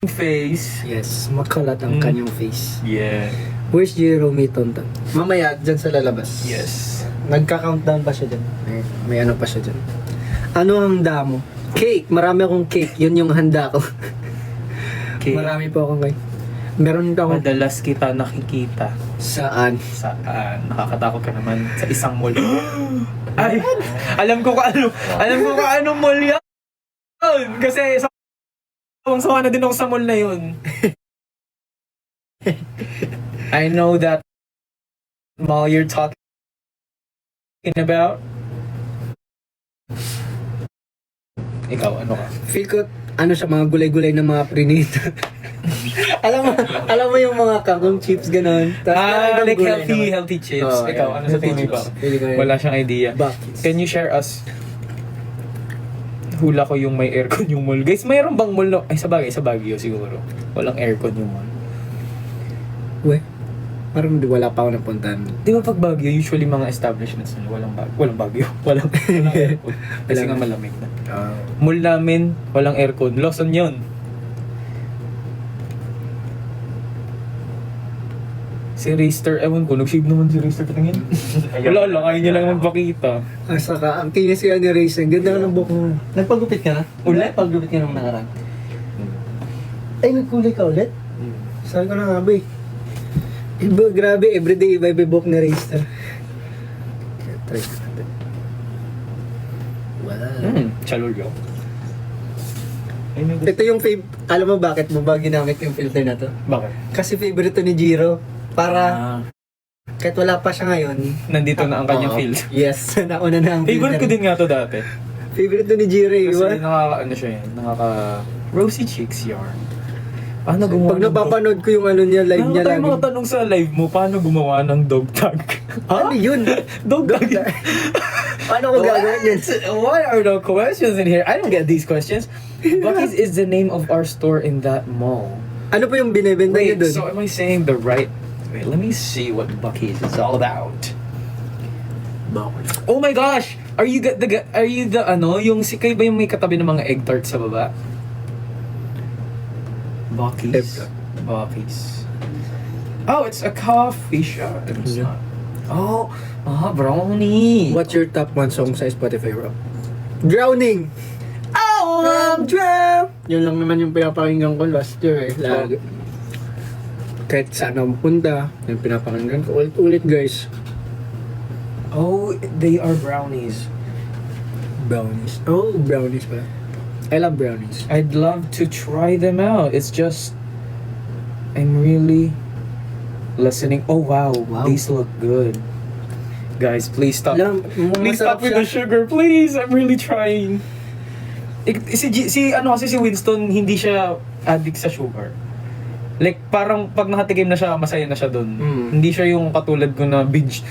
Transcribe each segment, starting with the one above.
face. Yes, makalat ang kanyang face. Yeah. Where's Jerome Tonton? Mamaya, dyan sa lalabas. Yes. Nagka-countdown pa siya dyan. May ano pa siya dyan. Ano ang handa mo? Cake! Marami akong cake. Yun yung handa ko. Okay. Marami po akong cake. Meron pa akong... Madalas kita nakikita Saan? saan? Nakakatakot ka naman sa isang mall. Ay! Alam ko kung anong mall yan! Kasi sawang-sawa na din ako sa mall na yun. I know that mall you're talking about. Ikaw, ano ka? Feel ko, ano siya, mga gulay-gulay na mga prinito. alam mo yung mga kangkong chips, gano'n. Like healthy chips. Oh, Ikaw, yeah. ano sa Healthy tingin mo? chips. Feeling ko yun. Wala siyang idea. Bakit? Can you share us? Hula ko yung may aircon yung mall. Guys, mayroon bang mall na... Ay, sa Baguio siguro. Walang aircon yung mall. We, parang wala pa ako napuntahan. Di ba pag Baguio, usually mga establishments nila, walang Baguio. Walang aircon. Kasi nga malamig na. Mall namin, walang aircon. Lawson yun. Si Rister, ewan ko, nag-shave naman si Rister. Tingin. Wala lang, kaya niya lang magpakita. Saka, ang kinis yan ni Racing. Ganda ka ng buhok mo. Nagpagupit ka na? Ulit? Nagpagupit ka nung nakaraan. Ay, nagkulay ka ulit? Sabi ko na nga ba eh. Iba, grabe, everyday iba buhok ni Racing. Try ko natin. Wow. Chalulyo. Ito yung alam mo bakit mo ba ginamit yung filter na to? Bakit? Kasi favorite to ni Jiro. Para, kahit wala pa siya ngayon. Nandito na ang kanyang Oo. field. Yes, nauna na ang Favorite ko din nga to dati. Favorite to ni Jiro eh. Kasi ano siya yun, rosy cheeks yarn. Paano gumawa Pag napapanood ko yung ano niya, live niya tayo lagi. mga tanong sa live mo, paano gumawa ng dog tag? Ano yun? Dog tag? Paano ko gagawin yun? What are the questions in here? I don't get these questions. Bucky's is the name of our store in that mall. Ano po yung binibenta niyo Wait, doon? so am I saying the right... Wait, let me see what Bucky's is all about. Oh my gosh! Are you the ano, yung si kayo ba yung may katabi ng mga egg tarts sa baba? Bucky's. Bucky's. Oh, it's a coffee shop. It's not. Oh, brownie. What's your top 1 song sa Spotify Rap? Drowning! Oh, I'm drowned. Yun lang naman yung pinapakinggan ko last year eh. Lagi. Kahit saan ako punta, yung pinapakinggan ko ulit-ulit guys. Oh, they are brownies. Brownies. Oh, brownies pala. I love brownies. I'd love to try them out. It's just, I'm really listening. Oh wow, Wow. these look good. Guys, please stop. Please stop Masarap with siya. the sugar, please. I'm really trying. Si Winston, hindi siya addict sa sugar. Like, parang pag nakatikim na siya, masaya na siya dun. Hindi siya yung katulad ko na binge,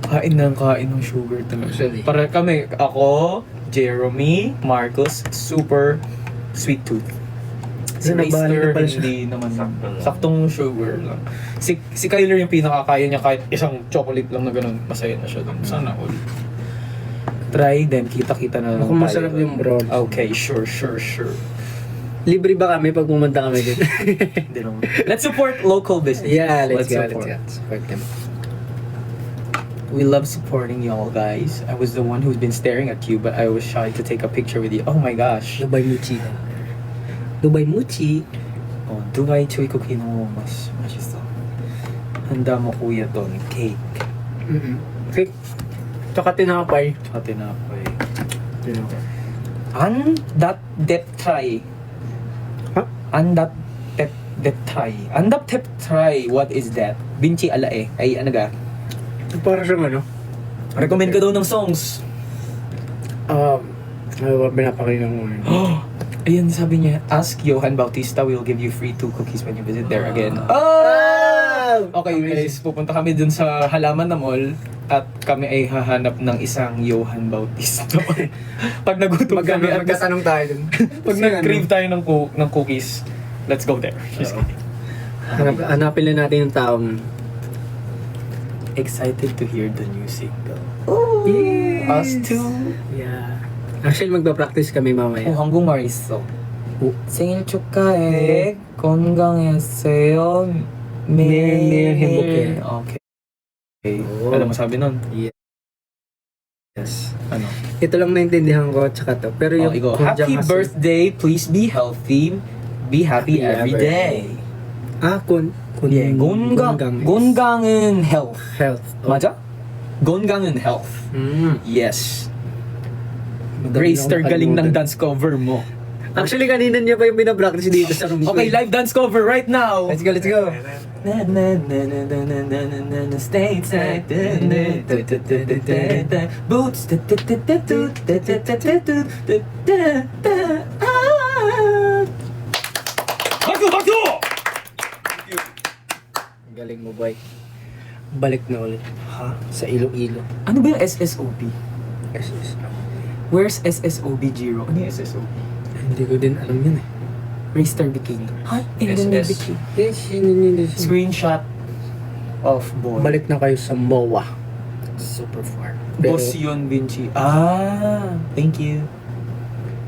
kain ng sugar talaga. Actually. Para kami, ako, Jeremy, Marcos, super sweet tooth. Si Nabali na Rister, pala siya. hindi naman. Saktong sugar lang. Si Kyler yung pinakakaya niya kahit isang chocolate lang na ganun, masaya na siya dun. Sana all. Try them, kita-kita na lang Ako masarap yung brown. Okay, sure. Libre ba kami pag pumunta kami dito? Hindi naman. Let's support local business. Yeah, let's go. support. Support them. We love supporting y'all, guys. I was the one who's been staring at you, but I was shy to take a picture with you. Oh my gosh. Dubai Muchi. Dubai Muchi. Oh, Dubai Chewy Cookie no mas 맛있어. Handa mo kuya doon, cake. Okay. Tsaka tinapay. Tsaka tinapay. Andat try. Huh? Andat try. Andap try. What is that? Binchi alae. Ay ano ga? Para siyang ano? Recommend ka daw ng songs. Ano ba pinapakinggan mo yun? Ayan, sabi niya, ask Johan Bautista, we'll give you free 2 cookies when you visit there again. Okay guys, pupunta kami dun sa halaman na mall at kami ay hahanap ng isang Johan Bautista. Pag nagutom kami at Magkatanong tayo dun. pag nag-crave tayo ng cookies, let's go there. Just kidding. Hanapin lang natin yung taong Excited to hear the new single. yes. Us too. Yeah. Actually, magpa-practice kami mamaya. Oh, 한국말 있어. 생일 축하해. 건강했어요. 매일 행복해. Okay. Oh. Alam mo sabi nun? Yes. Ano? Ito lang naintindihan ko, tsaka to. Pero yung Igo. kunjang Happy kasi- birthday. Please be healthy. Be happy every Happy day. Yeah, 건강은 health. Health. 맞아? 건강은 health. Yes. Grayster, galing ng dance cover mo. Actually, kanina niya pa yung binapractice dito sa room ko. Okay, live dance cover right now. Let's go, let's go. Na na na na na na na na na na stateside. Boots. Bakso! Galing mo, boy. Balik na ulit. Ha? Sa Iloilo. Ano ba yung SSOB? SS. Where's SSOB, Jiro? Ano yung SSOB? Hindi ko din alam yun eh. Raystar Bikini. Ha? Indomie Bikini. Yes, yun. Screenshot of boy. Balik na kayo sa MOA. Super far. Boss yun, Vinci. Ah, thank you.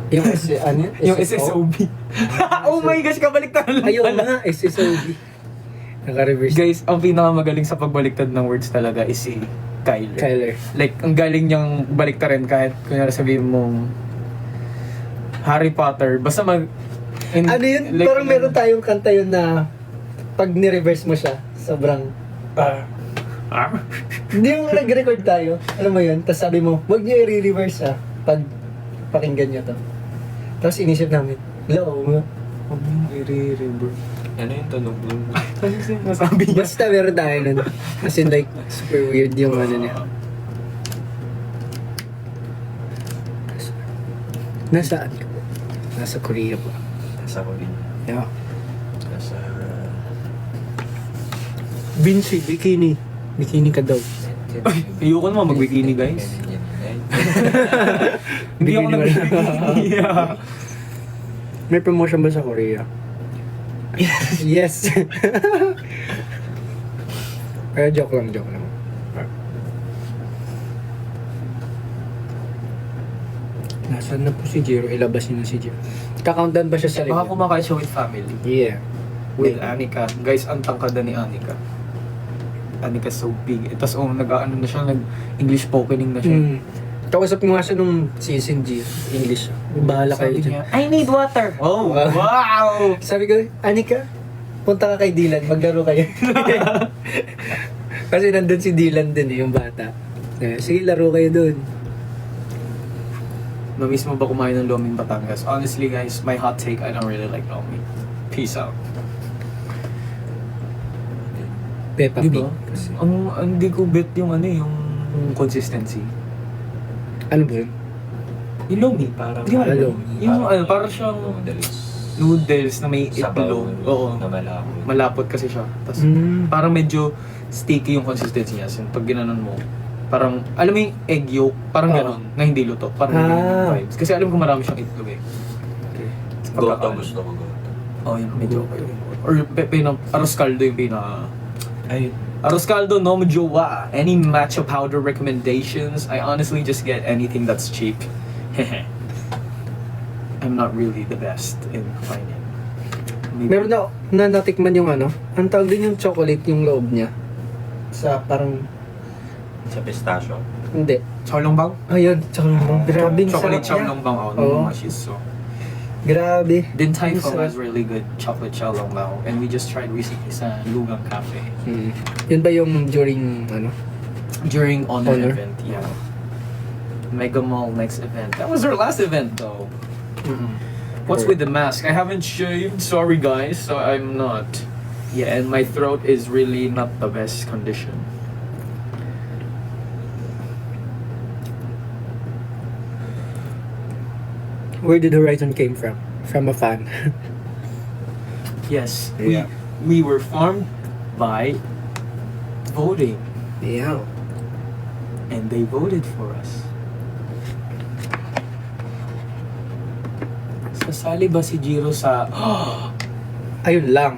Yung ano yun? Yung SSOB. Oh my gosh, kabaliktad lang Ayun pala. nga, SSOB. Naka-reverse. Guys, ang pinakamagaling sa pagbaliktad ng words talaga is si Kyler. Kyler. Like, ang galing niyang baliktarin kahit kunyari sabihin mong Harry Potter. Basta Ano yun? like, Parang meron tayong kanta yun na pag ni-reverse mo siya, sobrang... Hindi yung nag-record tayo. Alam mo yun? Tapos sabi mo, huwag niyo i-reverse pag pakinggan niyo to. Tapos inisip namin, huwag Huwag niyong i-remember. Ano yung tunog nun? Ano yung masabi niya? Basta meron tayo nun. As in like, super weird yung ano niya. Nasaan ka po? Nasa Korea po. Nasa ko din. Yeah. Nasa... Vinci, bikini. Bikini ka daw. Ay, ayoko naman mag-bikini, guys. Hindi ako Bikini nag-bikini. Yeah. May promotion ba sa Korea? Yes. Pero joke lang. Nasaan na po si Jiro? Ilabas niyo na si Jiro. Kakauntan ba siya sa Baka likod? kumakain siya with family. Yeah. With Anika. Guys, ang tangkada ni Anika. Anika so big. Tapos nag-ano na siya, nag-English spokening na siya. Kausap mo nga siya nung season G, English. Bahala kayo Sabi dyan. niya, I need water. Oh, wow! Sabi ko, Anika, punta ka kay Dylan, maglaro kayo. Kasi nandun si Dylan din yung bata. Sige, laro kayo dun. Namiss mo ba kumain ng Loming Batangas? Honestly guys, my hot take, I don't really like Lomi. Peace out. Peppa Di Pig. ba? Hindi ko bet yung yung consistency. Ano ba yun? Yung Lomi. Parang Di ba? Lomi. Yung parang siyang noodles na may itlog. Oo. Na malabo. Malapot kasi siya. Tapos parang medyo sticky yung consistency niya. So, pag ginanon mo, parang, alam mo yung egg yolk, parang Oo. ganon, na hindi luto. Parang ganyan yung vibes. Kasi alam ko marami siyang itlog eh. Goto, gusto ko goto. Oh, yun, medyo okay. Or arroz caldo yung Ay, arroz caldo, no jowa. Any matcha powder recommendations? I honestly just get anything that's cheap. I'm not really the best in finding. Meron na natikman yung ano, ang tawag din yung chocolate yung loob niya. Sa parang, sa pistachio. hindi. Xiaolongbang? Ayun, chocolate. Grabe, ang Chocolate sarap niya. xiaolongbang. Oh, Oo. no, so. Grabe. Din Tai Ang Fung sarap. has really good chocolate xiaolongbang. And we just tried recently sa Lugang Cafe. Yun ba yung during, ano? During Honor Honor? event, yeah. Mega Mall next event. That was our last event though. What's with the mask? I haven't shaved. Sorry guys, so I'm not. Yeah, and my throat is really not the best condition. Where did Horizon came from? From a fan. Yes, Yeah. we were formed by voting, Yeah. and they voted for us. Sasali ba si Jiro sa... Ayun lang.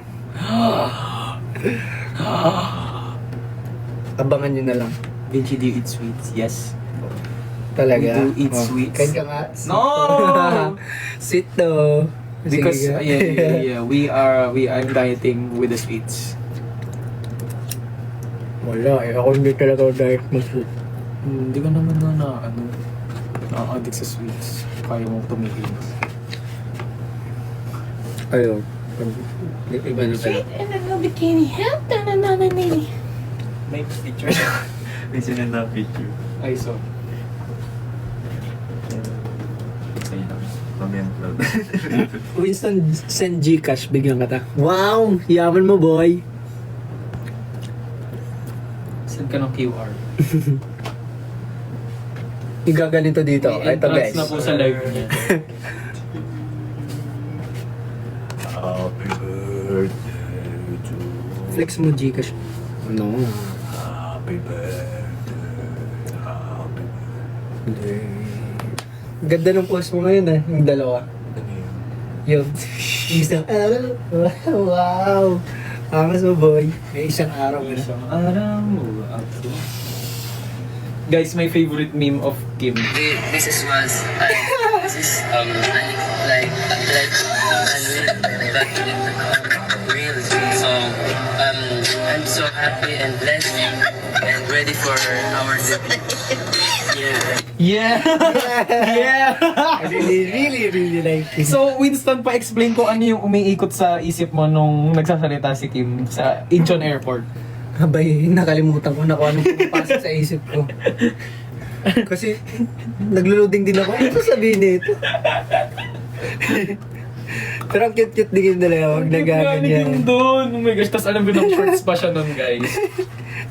Abangan nyo na lang. Vinci, do you eat sweets? Yes. Talaga. We do eat Oh, sweets. Kain ka nga. No! Sweet to. Because Sige. yeah, I'm dieting with the sweets. Wala eh. Ako hindi talaga diet mo sweet. Hindi ka naman na-addict sa sweets. Kaya mo tumigil. Ayun. Iba na pala. And a little bikini hat and another knee. May picture. May sinenda picture. Ay, so. Ayun lang. Comment lang. Winston, send Gcash, bigyan ka ta. Wow! Yaman mo, boy! Send ka ng QR. Igaganito dito. May Ito entrance guys. na po sa live niya. Happy birthday to Flex mo Gcash. No. Happy birthday. Happy birthday. Ganda ng post mo ngayon eh. Yung dalawa. Ano yun? Yung isang araw. Wow! Angas mo, boy. May isang araw na. Isang araw mo ako. Guys, my favorite meme of Kim. This is was this is like unreal but real. So I'm so happy and blessed and ready for our debut. Yeah. Yeah! Yeah! I really like it. So, Winston, pa-explain ko ano yung umiikot sa isip mo nung nagsasalita si Kim sa Incheon Airport. Abay, nakalimutan ko na kung anong pumapasok sa isip ko. Kasi, naglo-loading din ako. Ano sasabihin nito? Pero ang cute-cute din yung dalawa. Huwag nagaganyan. doon. Oh my gosh, tas alam ko ng shorts pa siya nun, guys.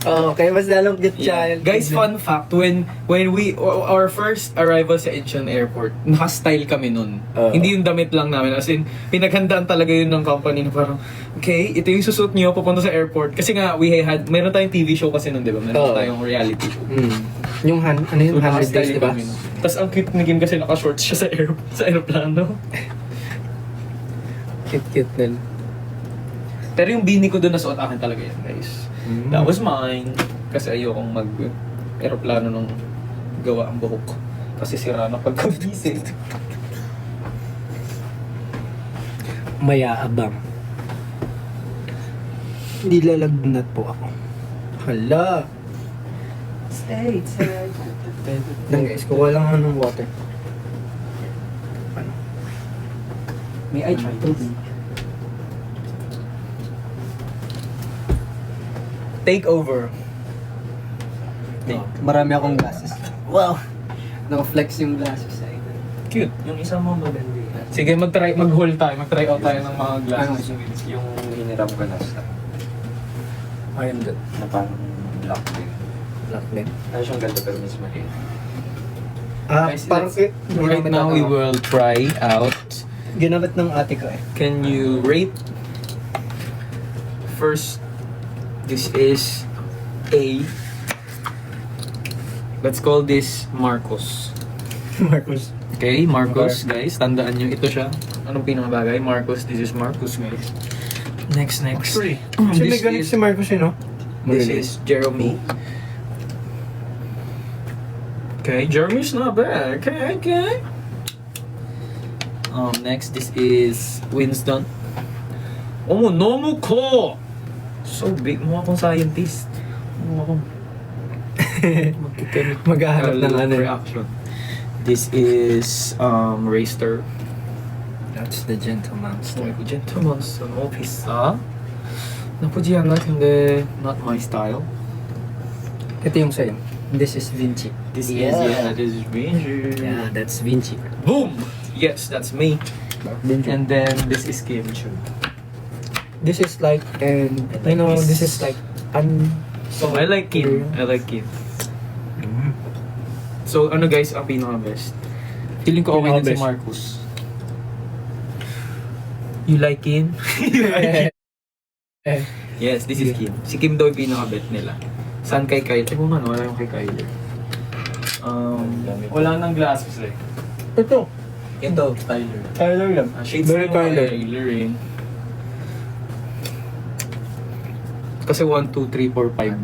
Oo, kaya mas lalong cute siya. Guys, fun fact, when our first arrival sa Incheon Airport, naka-style kami nun. Oo. Hindi yung damit lang namin. As in, pinaghandaan talaga yun ng company na parang, okay, ito yung susuot nyo papunta sa airport. Kasi nga, meron tayong TV show kasi nun, di ba? Meron Oo. tayong reality show. Yung ano yung 100 days, naka-style di ba? kami nun. Tas ang cute ni Kim kasi naka-shorts siya sa aeroplano. Cute din. Pero yung bini ko doon nasuot akin talaga yan, guys. Mm. That was mine. Kasi ayokong mag-aeroplano nung gawa ang buhok ko. Kasi sira na pagkagising. Mayaabang. Nilalagnat po ako. Hala. Stay, Dan guys, kuha lang ako ng water. May I try this? Take over. Marami akong glasses. Wow! Naka-flex yung glasses sa ito. Cute. Yung isa mo maganda yun. Sige, mag-haul tayo. Mag-try out tayo ng mga glasses. Yung hiniram ko last time. I am good. Na parang black din. Black din. Ano siyang ganda pero mas maliit. Guys, Parang right now we will try out. Ginamit ng ate ko eh. Can you rate? First, this is A. Let's call this Marcos. Marcos. Okay, Marcos, guys. Tandaan nyo, ito siya. Anong pinakabagay? Marcos, this is Marcos, guys. Next. Kasi may This ganit is, si Marcos eh, no? this is Jeremy. Okay, Jeremy's not bad. Okay. Next, this is Winston. Oh, nomu ko! So big. Mukha akong scientist. Mukha akong Maghahanap ng ano. reaction. This is Raster. That's the gentleman's Oh, gentleman's officer. 나쁘지 않아, 근데 not my style. Ito yung sa'yo. This is Vinci. This Yeah. is Ranger. Yeah, that's Vinci. Boom! Yes, that's me. Vinci. And then this is Kim Chu. This is like, and I like this this. is like, So I like Kim. So ano guys, ang pinaka-best? Feeling ko okay din si Pinaka-best. Marcus. You like Kim? Yes, this is Kim. Si Kim daw yung pinaka-bet nila. Saan kay Kyle? Ewan nga, wala yung kay Kyle. Wala nang glasses eh. Ito. Ito, Tyler. Tyler lang. Shades Very na yung Tyler. Tyler eh. Kasi 1, 2, 3, 4, 5,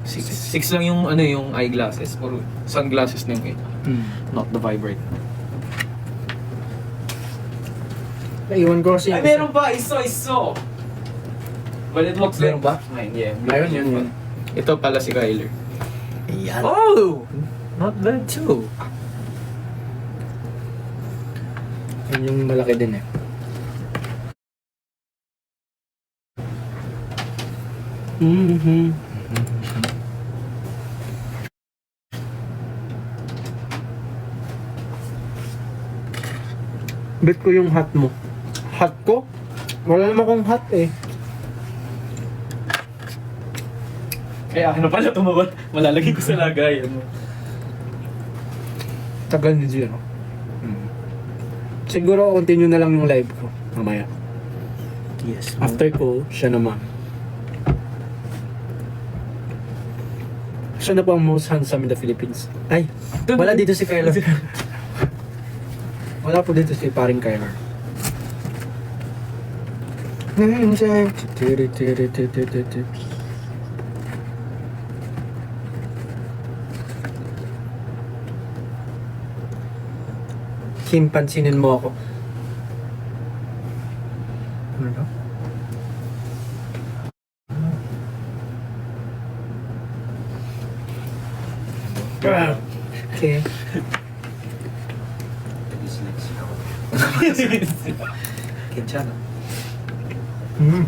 6 lang yung ano yung eyeglasses or sunglasses na yung not the vibrate. Naiwan ko kasi Ay, meron pa! Iso! But it looks Meron like ba? mine, yeah. Ayun, yun. Ito pala si Kyler. Ayan. Oh! Not bad too. Yun yung malaki din eh. Mm-hmm. Bet ko yung hat mo. Hat ko? Wala naman akong hat eh. Kaya ano pala tumawat? Malalagay ko sa lagay. Ano? Tagal ni Gino. Siguro continue na lang yung live ko mamaya. Yes. After ko, siya naman. Siya na po ang most handsome in the Philippines. Ay, wala dito si Kyler. Wala po dito si paring Kyler. Kim, pansinin mo ako. Ano? Okay. 괜찮아. Mm.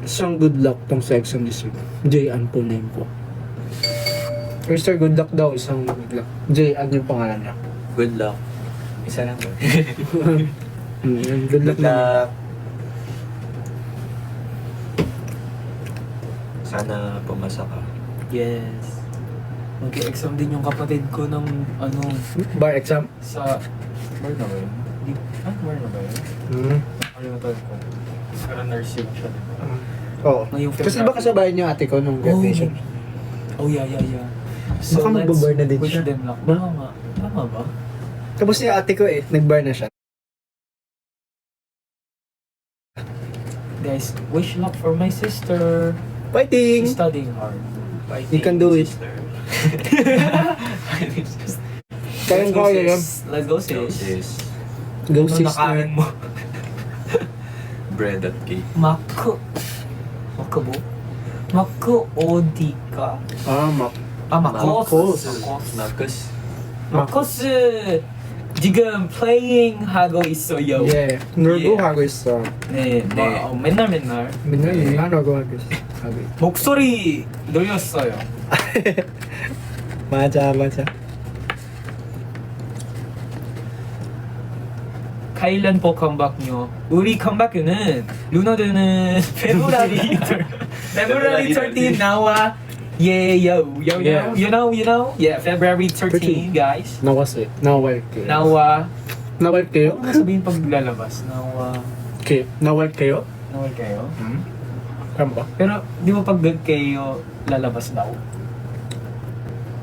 Isang good luck tong sex on this week. J-An po name ko. Mr. Good Luck daw, isang good luck. J-An yung pangalan niya. Good luck. Isa lang to. Good luck na. Sana pumasa ka. Yes. Mag-exam din yung kapatid ko ng ano Bar exam. sa where na ba yun? Where na ba yun? Mm. Kalimutan ko. Para nursing siya, di ba? Oo. Ngayong Kasi ba kasabayan niyo ate ko nung graduation? Oh, yeah. Baka magbabar na din wish siya. them luck. Tama ba? Tapos si ate ko nag-bar na siya. Guys, wish luck for my sister. Fighting! She's studying hard. You can do it. Kayang-kaya yan. Let's go, Go sis. sis. Go Ano sister. nakain mo? Bread at cake. Mako. Mako mo? Mako odi ka? Mak. Makos. Marcus. Makos. 지금 playing 하고 있어요. Yeah. 놀고 하고 있어. 네. 맨날. 맨날 놀고 하고 있어. 목소리 늘렸어요. 맞아. 카일란 포 컴백요. 우리 컴백은 루나드는 February 13 나와. Yeah, yo. Yeah. You know? Yeah, February 13, guys. Nawas Nawal kayo. Nawa. Nawal kayo? Ano sabihin pag lalabas? Nawa. Okay. Nawal kayo? Nawal kayo? Tama ba? Pero, di ba pag kayo lalabas daw?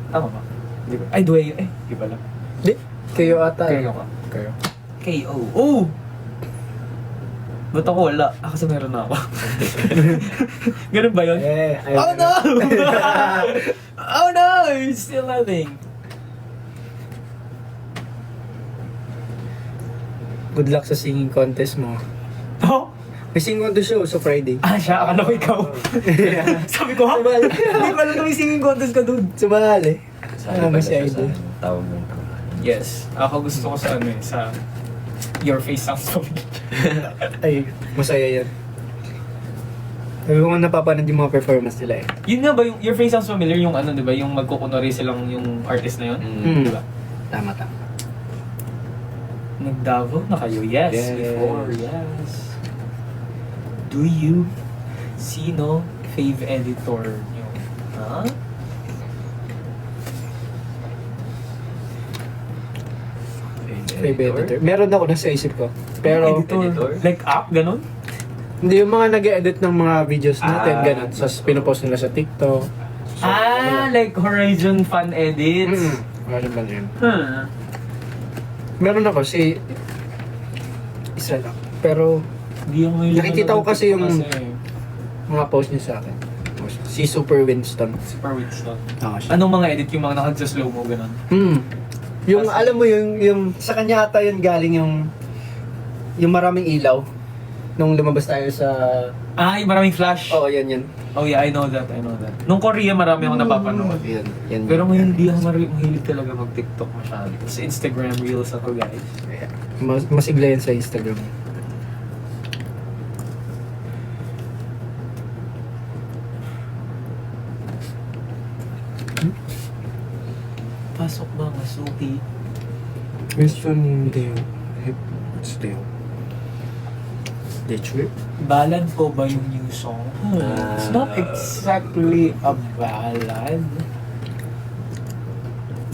Tama ba? Di ba? Ay, duwe. Di ba lang? Di. Kayo ata. Kayo ka. Kayo. KO. Oh! Ba't ako wala? Kasi meron na ako. Ganun ba yun? Oh no! Oh no! It's still nothing. Good luck sa singing contest mo. Oh? May singing contest show sa Friday. Ah, siya. Akala ko ikaw. Sabi ko, ha? Sumali. Hindi ko alam na may singing contest ka dude. Sumali. Sana May pala si siya Idol. sa tawag ng Yes. Ako gusto ko sa ano sa Your Face Sounds Familiar. Ay, masaya yan. Sabi ko nga napapanood yung mga performance nila eh. Yun nga ba yung Your Face Sounds Familiar yung ano, di ba? Yung magkukunwari silang yung artist na yun? Mm. Di ba? Tama. Nag-Davao na kayo? Yes, Yes. before, yes. Do you? Sino fave editor nyo? Ha? Fave editor. Meron ako nasa isip ko. Pero, Editor? Like app, ganun? hindi yung mga nag-edit ng mga videos natin, Ah. ganun. So, pinopost nila sa TikTok. So, Like Horizon Fan Edits? Meron ba yun? Huh. Meron ako isa lang. Pero, Di ako ngayon Nakikita ko kasi yung- kasi. mga post niya sa akin. Si Si Super Winston. Super weird stuff. siya. Anong mga edit yung mga nakag-slow mo, ganun? Yung alam mo yung sa kanya ata yun galing yung maraming ilaw nung lumabas tayo sa Ay, maraming flash. yan. Oh yeah, I know that. Nung Korea, marami akong napapanood. Yan. Pero ngayon, hindi ako mahilig talaga mag-TikTok masyado. Sa Instagram Reels ako, guys. Masigla yan sa Instagram. Pasok mga suki. Question Deo. It's Deo. Ballad po ba yung new song? It's not exactly a ballad.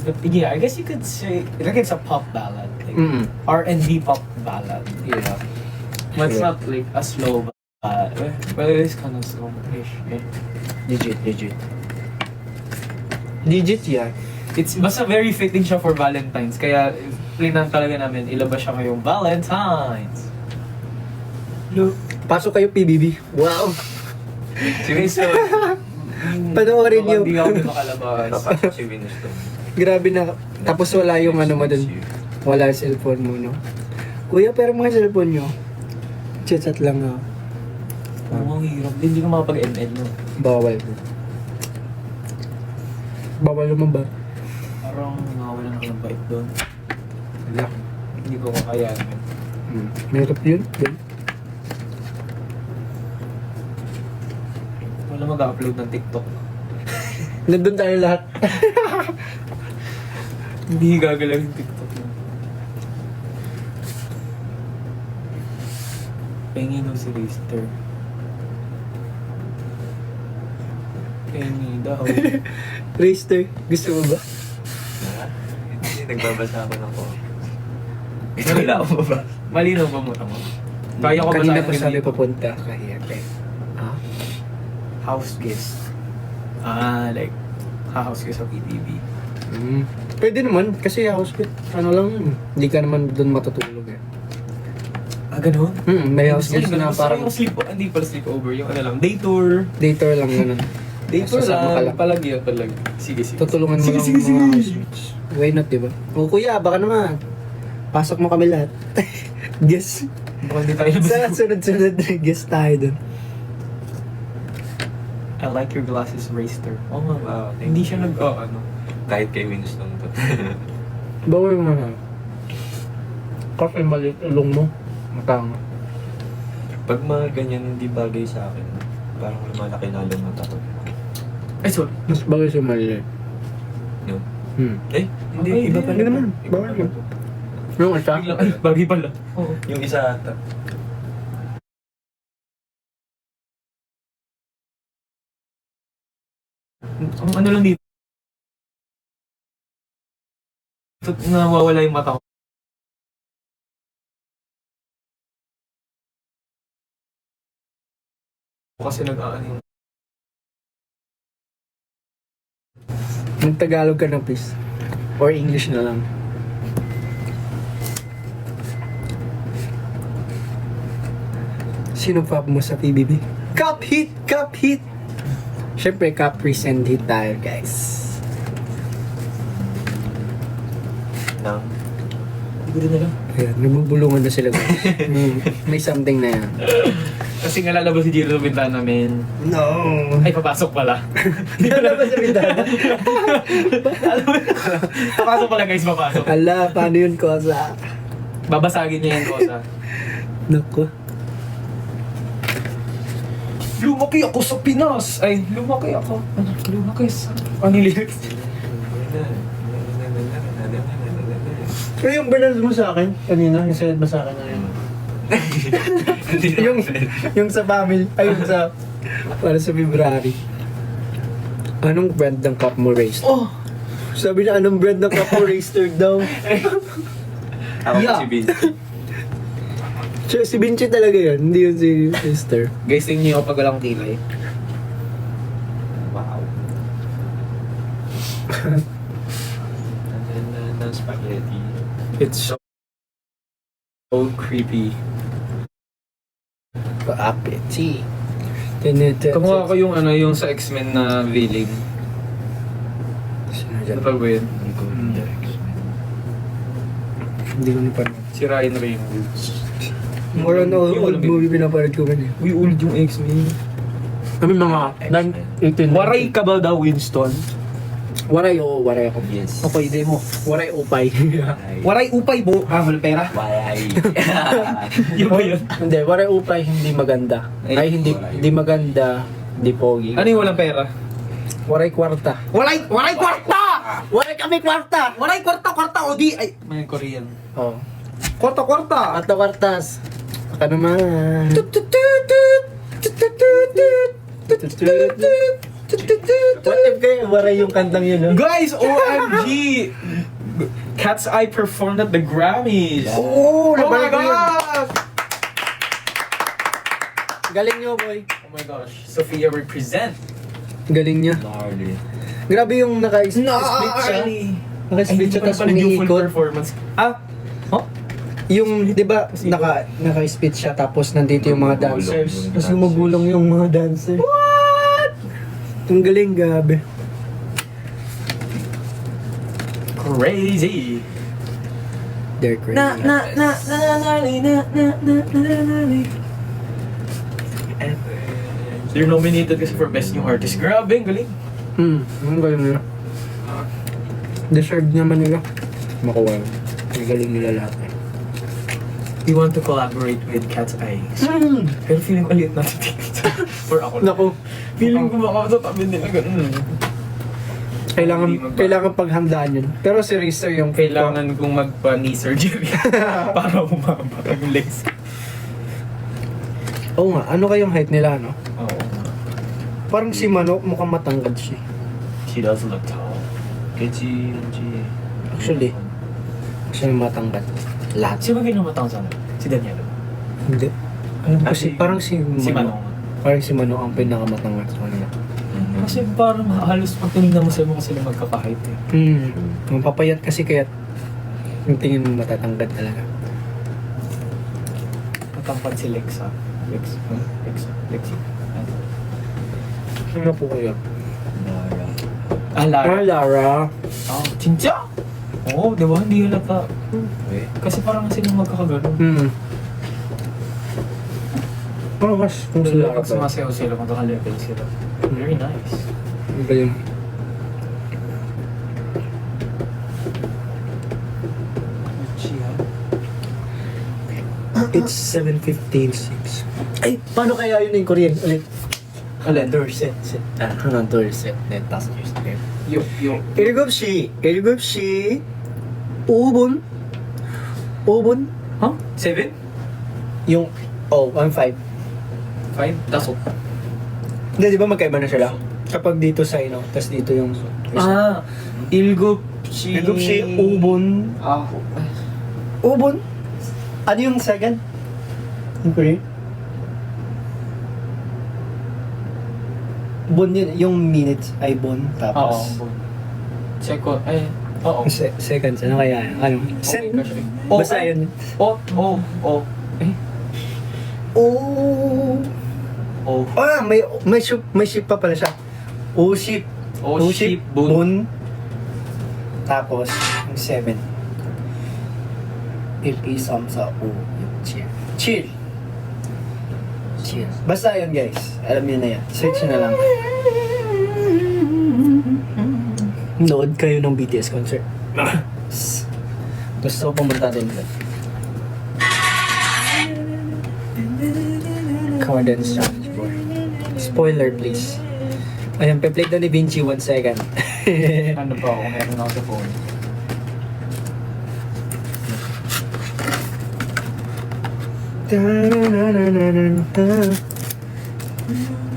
But yeah, I guess you could say, like it's a pop ballad. Like R&B pop ballad. Yeah. But it's Yeah. not like a slow ballad. Well, it is kind of slow-ish. Yeah. Legit yan. It's basta very fitting siya for Valentine's. Kaya plinan talaga namin, ilabas siya ngayong Valentine's. Pasok kayo PBB. Wow! Sige, so... Panoorin niyo. Hindi ako makalabas. Napasok si Winston. Grabe na. Tapos wala yung ano mo dun. Wala yung cellphone mo, no? Kuya, pero mga cellphone nyo. Chat lang ako. Oo, ang hirap. Hindi ka makapag-ML, no? Bawal. Bawal naman ba? Parang nawawala na ng bait doon. Wala. Hindi ko kakayanin. Meron yun? Wala mag-upload ng TikTok. Nandun tayo lahat. Hindi gagalaw yung TikTok mo. Pengi daw si Rister. Pengi daw. Raster, gusto mo ba? Hindi, nagbabasa ako ng call. Wala ako ba? Malinaw ba muna mo? Kaya ko Kanina basahin pa ng sabi dito. papunta kaya. House guest. Like, house guest sa PTV. Pwede naman, kasi housepit, ano lang, hindi ka naman doon matutulog eh. Ganun? May housepit na parang Hindi pala sleepover, yung ano lang, day tour. day tour lang ganun. Day tour Sasama ka lang, lang. palagi yan, palagi. Sige. Tutulungan mo Sige, lang sige, mga sige. housemates. Why not, diba? O kuya, baka naman. Pasok mo kami lahat. Guess. Mukhang hindi tayo Sa nabasa. sunod-sunod, guess tayo dun. I like your glasses, Raster. Oo nga ba? Wow, thank Hindi you. siya ano. Kahit kay Winston to. Bawal mo na. Kasi maliit ulong mo. Matanga. Pag mga ganyan hindi bagay sa akin, parang lumalaki lalo ng tato. Ay, sorry. Mas bagay sa maliit. No? Okay, Hindi, iba pala. hindi naman. Bawal mo. Yung isa? Biglang, ay, bagay pala. Oo. Yung isa ata. Ang ano lang dito. Nawawala yung mata ko. Kasi nag-aano yung... Mag-Tagalog ka na, please. Or English na lang. Sino pa mo sa PBB? Cup hit! Cup hit! Siyempre, cup present hit tayo, guys. Nang Siguro na lang. Ayan, nabubulungan na sila, guys. May something na yan. Kasi nga lalabas si Jiro Bintana, men. No! Ay, papasok pala. Lalabas sa bintana. Papasok pala guys, papasok. Ala, paano yun, Kosa? Babasagin niya yung kosa. Naku. Lumaki ako sa Pinas! Ay, lumaki ako. Lumaki sa... Ano yung lyrics? Pero yung Bernard mo sa akin, kanina, yung sinad mo sa akin na yun. yung sa family, ay yung sa, para sa February. Anong brand ng cup mo raised? Oh! Sabi na, anong brand ng cup mo raised daw? ako Yeah. si Vincent. So, si Vinci talaga yun, hindi yun si sister. Guys, tingin niyo ako pag walang kilay. Wow. Ng spaghetti. It's so creepy. Apeti. Kamukha ko yung ano, yung sa X-Men na villain. Ano pa ba yun? Hindi ko direct. Hindi ko napanood. Si Ryan Reynolds. More on old movie pinapanood ko man eh. Uy, old yung X-Men. Kami mga 18. Waray ka ba daw, Winston? Waray, oo, waray ako. Yes. Okay, di mo. Waray upay. Waray upay mo. Ah, wala pera. Why? Yun ba yun? Hindi, waray upay hindi maganda. Ay, hindi maganda, hindi pogi. Ano yung walang pera? Waray kwarta. Waray kwarta! Waray kami kwarta! Waray kwarta o di? Ay, may Korean. Oh. Kwarta! Kwarta kwartas. Baka naman. What if kayo waray yung kantang yun, no? Guys, OMG! Cat's Eye performed at the Grammys. Oh, Oh my nabalik ko yun. God! Galing nyo, boy. Oh my gosh, Sophia represent. Galing niya. Gnarly. Grabe yung naka-split siya. Naka-split siya tapos umiikot. Performance. Ah? Yung, di ba, naka-split siya tapos nandito yung mga dancers. Gumugulong yung Tapos gumugulong yung mga dancers. What? Ang galing, gabi. Crazy. They're crazy. They're nominated kasi for Best New Artist. Grabe, ang galing. Ang galing nila. Deserved naman nila. Makuha. Ang galing nila lahat. We want to collaborate with Cat's Eyes. Pero feeling ko liit natin dito. Or ako lang. Naku, Feeling ko baka sa tabi nila ganun. kailangan paghandaan yun. Pero si Rister yung Kailangan kong magpa-knee surgery para umaba yung legs. Oo nga, ano kayong height nila, no? Oo. Parang si Mano, mukhang matangkad siya. She does look tall. Keci, Actually, siya yung matangkad. Lahat. Sino ba ginamatang sana? Si Daniela? Hindi. Alam ko si, parang si Si Mano. Manong. Parang si Mano ang pinakamatangkad sa kanila. Kasi parang halos pag tinignan mo sila kasi magkaka-height eh. Mapapayat kasi kaya yung tingin mo matatangkad talaga. Matangkad si Lexa. Lexa. Ano po kayo? Nara. Ah, Lara. Lara. Oh, Chincha! Oo, di ba? Hindi halata. Okay. Kasi parang sila magkakagano. Parang mas kung sila Pag ka ba? sumasayaw sila, magkaka-level sila. Very nice. Ano ba yun? It's 7:15:06. Ay, paano kaya yun yung Korean ulit? Alin? Dorset. Hanggang Dorset. Then, passengers there. Yung 7시 5분 5분 Huh? 7? yung 5 5? Tasok. hindi di ba magkaiba na sila kapag dito sa tas dito yung Ah, Ilgupshi. 7시 5분 Ah, 5분 ano yung second in Korean bon yun yung minutes ay bon oo. tapos Second, oo. seconds ano kaya ano Okay, kasi. basta yun Oh. Oh. May ship pa pala siya. O-ship. O-ship, bun. Bun. Tapos, yung 7. Pipisam sa O. Yung chill. Basta yun guys. Alam niyo na yan. Search na lang. Nood kayo ng BTS concert. Gusto ko pumunta din doon. Cardance Challenge Board. Spoiler please. Ayan, pe-play daw ni Vinci 1 second. Ano pa ako? Meron ako sa phone.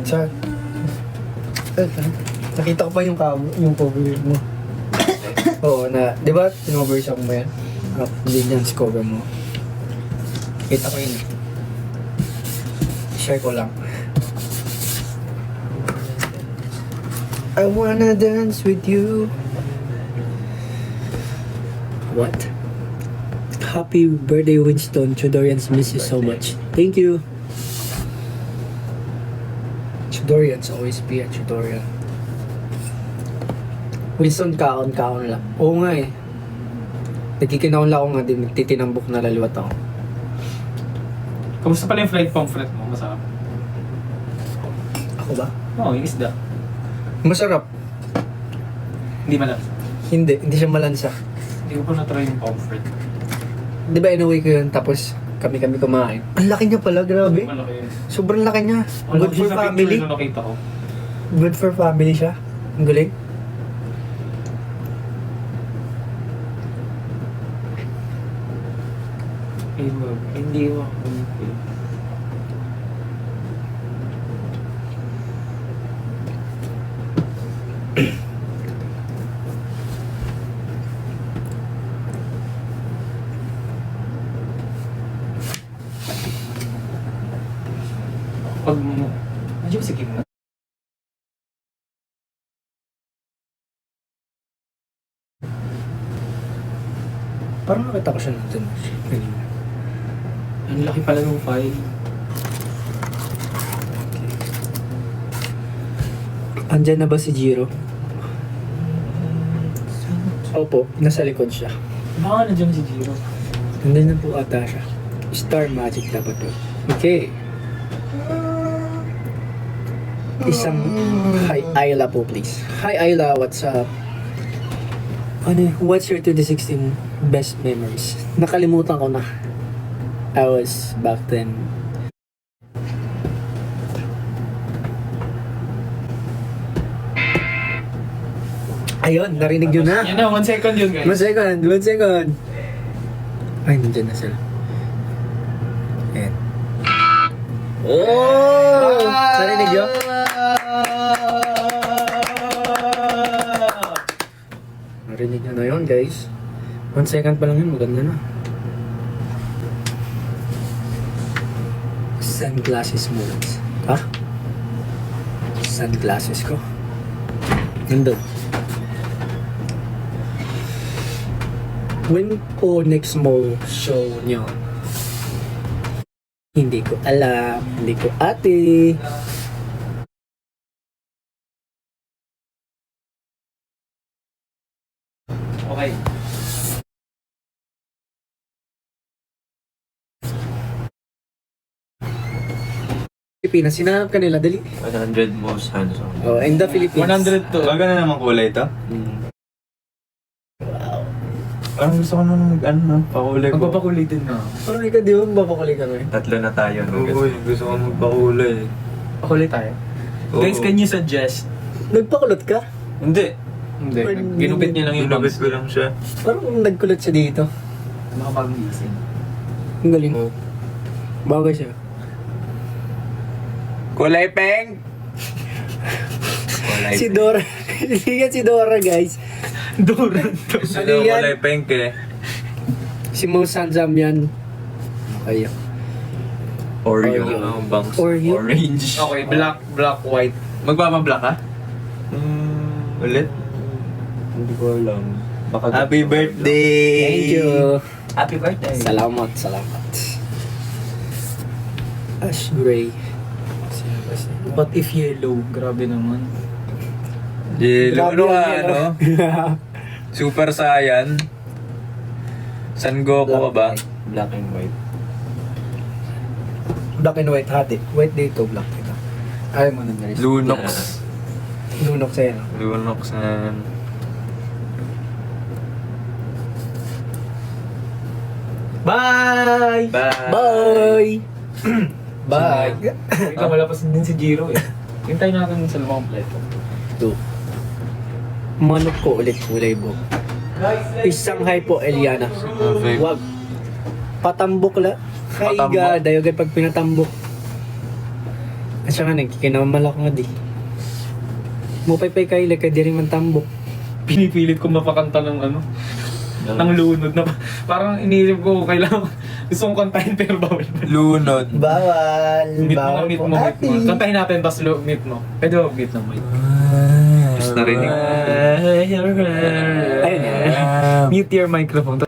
Sa nakita ko pa yung cover mo. Oo, na, di ba, tinover siya ko ba yan? Hindi niyan sa cover mo. Kita ko yun. Share ko lang. I wanna dance with you. What? Happy birthday, Winston. Chodorians miss you so much. Thank you. Dorian's OSP at Dorian. Wilson, kaon-kaon lang. Oo nga eh. Nagkikinaon lang ako nga din, nagtitinambok na laliwat ako. Kamusta pala yung fried pomfret mo? Masarap. Ako ba? Oo, yung isda. Masarap. Hindi malam. Hindi siya malansa. Hindi ko pa na-try yung pomfret. Di ba inuwi ko yun, tapos kami kumain. Ang laki niya pala, grabe. Malaki yun. Sobrang laki niya. Good for family. Na nakita ko. Good for family siya. Ang galing. Hindi mo. Pag mo... Medyo sige na. Parang nakita ko siya natin. Kanina. Ang laki pala ng file. Andyan na ba si Jiro? Opo, nasa likod siya. Baka nandiyan si Jiro. Nandun na po ata siya. Star Magic dapat po. Okay. Isang hi Ayla po please. Hi Ayla, what's up? Ano, what's your 2016 best memories? Nakalimutan ko na. I was back then. Ayun, narinig yun na. Yan na, 1 second yun guys. 1 second. Ay, nandiyan na sila. Ayan. Oh! Narinig yun? Narinig nyo na yun, guys. 1 second pa lang yun, maganda na. Sunglasses moments. Ha? Sunglasses ko. Nandun. When po next mo show nyo? Hindi ko alam. Hindi ko ate. Okay. Pilipinas, sinanap ka nila, dali. 100 most handsome. Oh, in the Philippines. 100 to. Baga na naman kulay ito? Wow. Parang gusto ko nung pakulay ko. Magpapakulay din na. Parang ikaw di ba mapapakuli ka ngayon? Tatlo na tayo. Oo, gusto ko magpakulay. Pakulay tayo. Oo. Guys, can you suggest? Nagpakulot ka? Hindi. Hindi. Or Ginupit niya lang yung Ginabit bangs. ko lang siya. Parang nagkulot siya dito. Makapag-ising. Ang galing. Bagay siya. Kulay peng! Kulay Si Dora. Hindi yan si Dora, guys. Doran to. Gusto Ano daw yan? kulay pink eh. Si Mo Sanjam yan. Ayun. Oreo. Oreo. Ang bangs. Oreo? Orange. Okay, black, white. Magpapa-black ka? Ulit? Hindi ko alam. Baka Happy birthday! Thank you. Happy birthday. Salamat. Ash gray. What if yellow? Grabe naman. Yellow. Ano ka, yan, ano? Super Saiyan. San Goku ka ba? Black and white. Black and white hati. White dito, black dito. Ayaw mo na na Lunox. Lunok sa'yo, no? Lunox na. Bye! Bye! Bye! Ikaw wala pa din si Jiro eh. Hintayin natin sa lumang kompleto. Ito. Manok ko ulit kulay buhok. Isang hi po, Eliana. Wag. Patambok la. Patambok? Kaiga, dayo kay pag pinatambok. At siya nga, nagkikinamalak nga di. Mupay-pay kayo, like, di rin man tambok. Pinipilit ko mapakanta ng ano, ng lunod na parang iniisip ko kailangan gusto kong kantahin pero bawal. Lunod. Bawal! Meet mo, Bawal meet po, mo, meet ate. mo. Kantahin natin tapos meet mo. Pwede ba meet na mic? Tapos narinig ko. Ayun yan. Mute your microphone.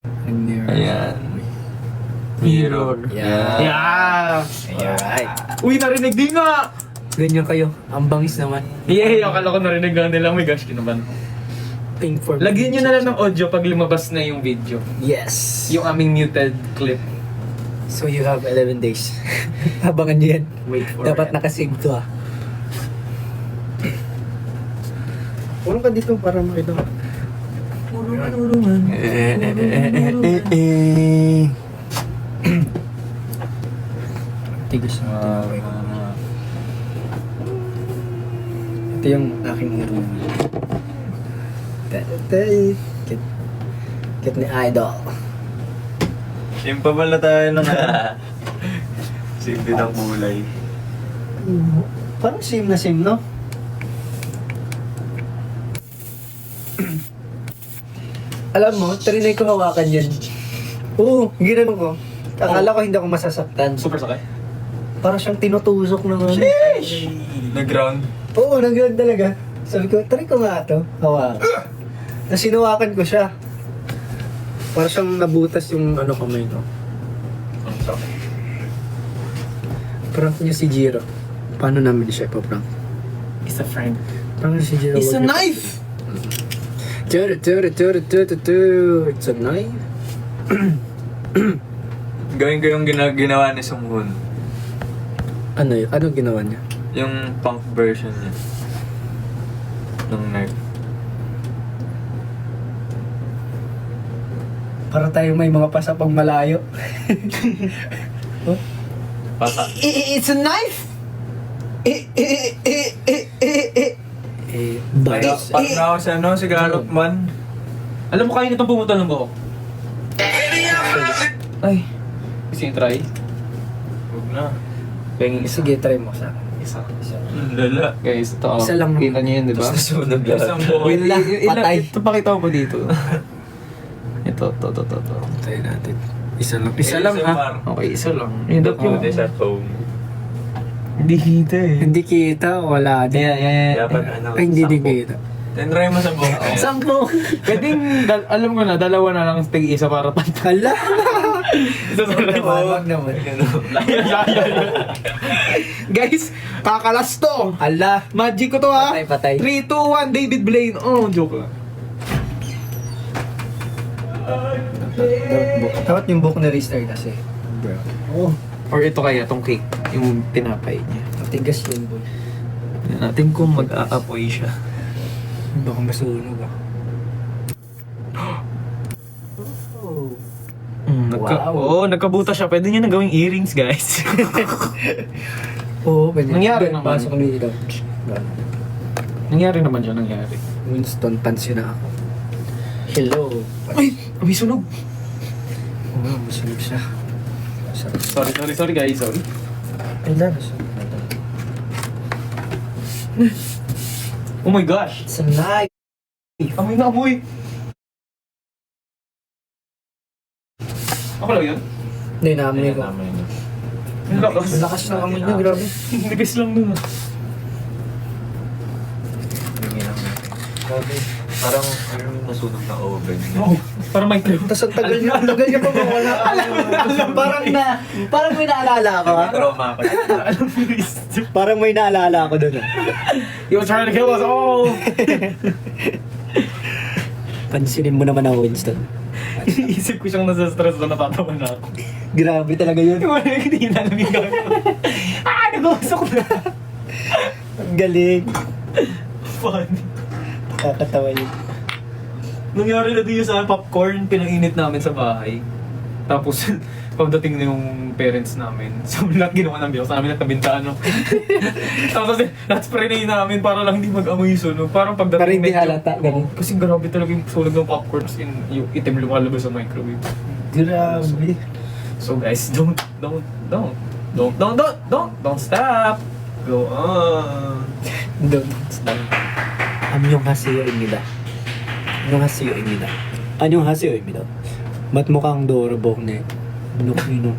Mirror. Ayan. Mirror. Yeah. Yeah! Alright. Uy, narinig din nga! Ganyan kayo. Ang bangis naman. Yeah, akala ko narinig nga nila. Oh my gosh, kinaban. Pink for Lagyan nyo na lang ng audio pag lumabas na yung video. Yes. Yung aming muted clip. So you have 11 days. Abangan nyo yan. Wait for Dapat it. nakasave to ah. Puro ka dito para makita ko. Urungan. Tigas na. Ito yung aking room. Kit ni Idol. Simpa pala tayo ng simple ng kulay. Parang same na same, no? Alam mo, trinay ko hawakan yan. Oo, ginano ko. Akala ko hindi ako masasaktan. Super sakay. Parang siyang tinutusok ng ano. Nag-ground. Oo, nag talaga. Sabi ko, try ko nga ito. Hawakan. Tapos sinuwakan ko siya. Parang siyang nabutas yung ano kamay ko. Ang sakit. Prank niya si Jiro. Paano namin siya ipaprank? It's a friend. Prank niya si Jiro. It's a wag niya- knife! It's a knife. Gawin ko yung ginawa ni Sunghoon. Ano yun? Ano ginawa niya? Yung punk version niya. Ng knife. Para tayo may mga pasapang malayo. Pata. It's a knife! Bites. Parang ako si ano, si Galopman. Alam mo, kaya nitong pumunta ng buhok. Ay. Gusto nyo try? Huwag na. Penging isa. Sige, try mo sa akin. Isa. Lala. Guys, ito. Isa lang. Kita nyo yun, di ba? Tapos nasunog lahat. Isang buhay. Win lang, patay. Ito, pakita ko dito. Ito. Try natin. Isa lang ha. Okay, isa lang. Hindi Put this at home. Hindi kita eh. Hindi kita, wala din. Dapat ano. Ay, hindi din 10. kita. Try mo sa buhok. Sampo. Pwedeng, alam ko na, dalawa na lang tig-isa para pantay. Hala. Ito Wag naman. Guys, kakalas to. Hala. Magic ko to ha. Patay. 3, 2, 1, David Blaine. Oh, joke lang. Dapat yung buhok na restart kasi. Bro. Oo. Or ito kaya, tong cake. Yung tinapay niya. Matigas yun, boy. Yan natin kung mag-aapoy siya. Baka masunog ah. Wow. Nagkabuta siya. Pwede niya na gawing earrings, guys. Oo, pwede. Nangyari Doon, naman. Pasok ni ilaw. nangyari naman siya, nangyari. Winston, pansin na ako. Hello. Ay! May sunog! Oo, masunog siya. Sorry guys, sorry. Ay, lalas. Oh my gosh! It's a knife. Amoy na amoy! Ako lang yun? Hindi, naamoy ko. Ang lakas. Ang lakas ng amoy niya, grabe. Nipis lang nun ah. Grabe. Parang ano yung nasunog na oven. Oh, parang may trip. Tapos ang tagal niya pa mawala. Parang may naalala ako ha. Trauma ako. Parang may naalala ako doon ah. You were trying to kill us all! Pansinin mo naman ako, Winston. Iniisip ko siyang nasa-stress na natatawa na ako. Grabe talaga yun. Yung wala yung hindi na alam yung gagawin ko. Nag-usok na! Ang galing. Fun. Kakatawa yun. Nangyari na din yung sa popcorn, pinang-init namin sa bahay. Tapos, pagdating na yung parents namin, so lahat ginawa namin, sa namin natabintaan, no? Tapos, lahat spray namin para lang hindi mag-amoy yung sunog. Parang pagdating Para hindi medyo- halata, ganun. Kasi grabe talaga yung sunog ng popcorn, as in, yung itim lumalabas sa microwave. Grabe. So guys, don't stop! Go on! Don't stop. 안녕하세요입니다. 안녕하세요입니다. 안녕하세요입니다. Ba't mukhang Dorobok na eh? Nukino.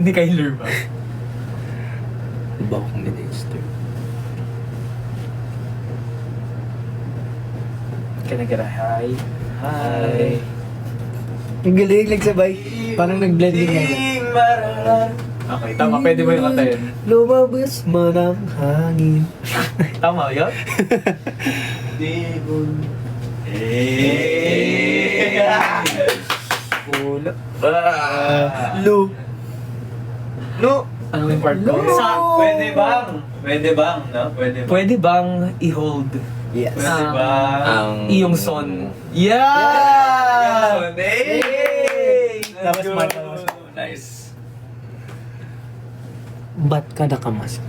Ni Kyler ba? Bawak ni Dexter. Can I get a hi? Hi! Ang galing, nagsabay. Parang nag-blending ngayon. Okay, tama. Pwede mo yung katayin. Lumabas man ang hangin. Tama yun? Pula. Lu. Ano yung part ko? Pwede bang? Pwede bang? No? Pwede bang? Pwede bang i-hold Yes. Pwede bang? iyong son? Yeah! Hey! Tapos man, tapos. Nice. Ba't ka nakamas?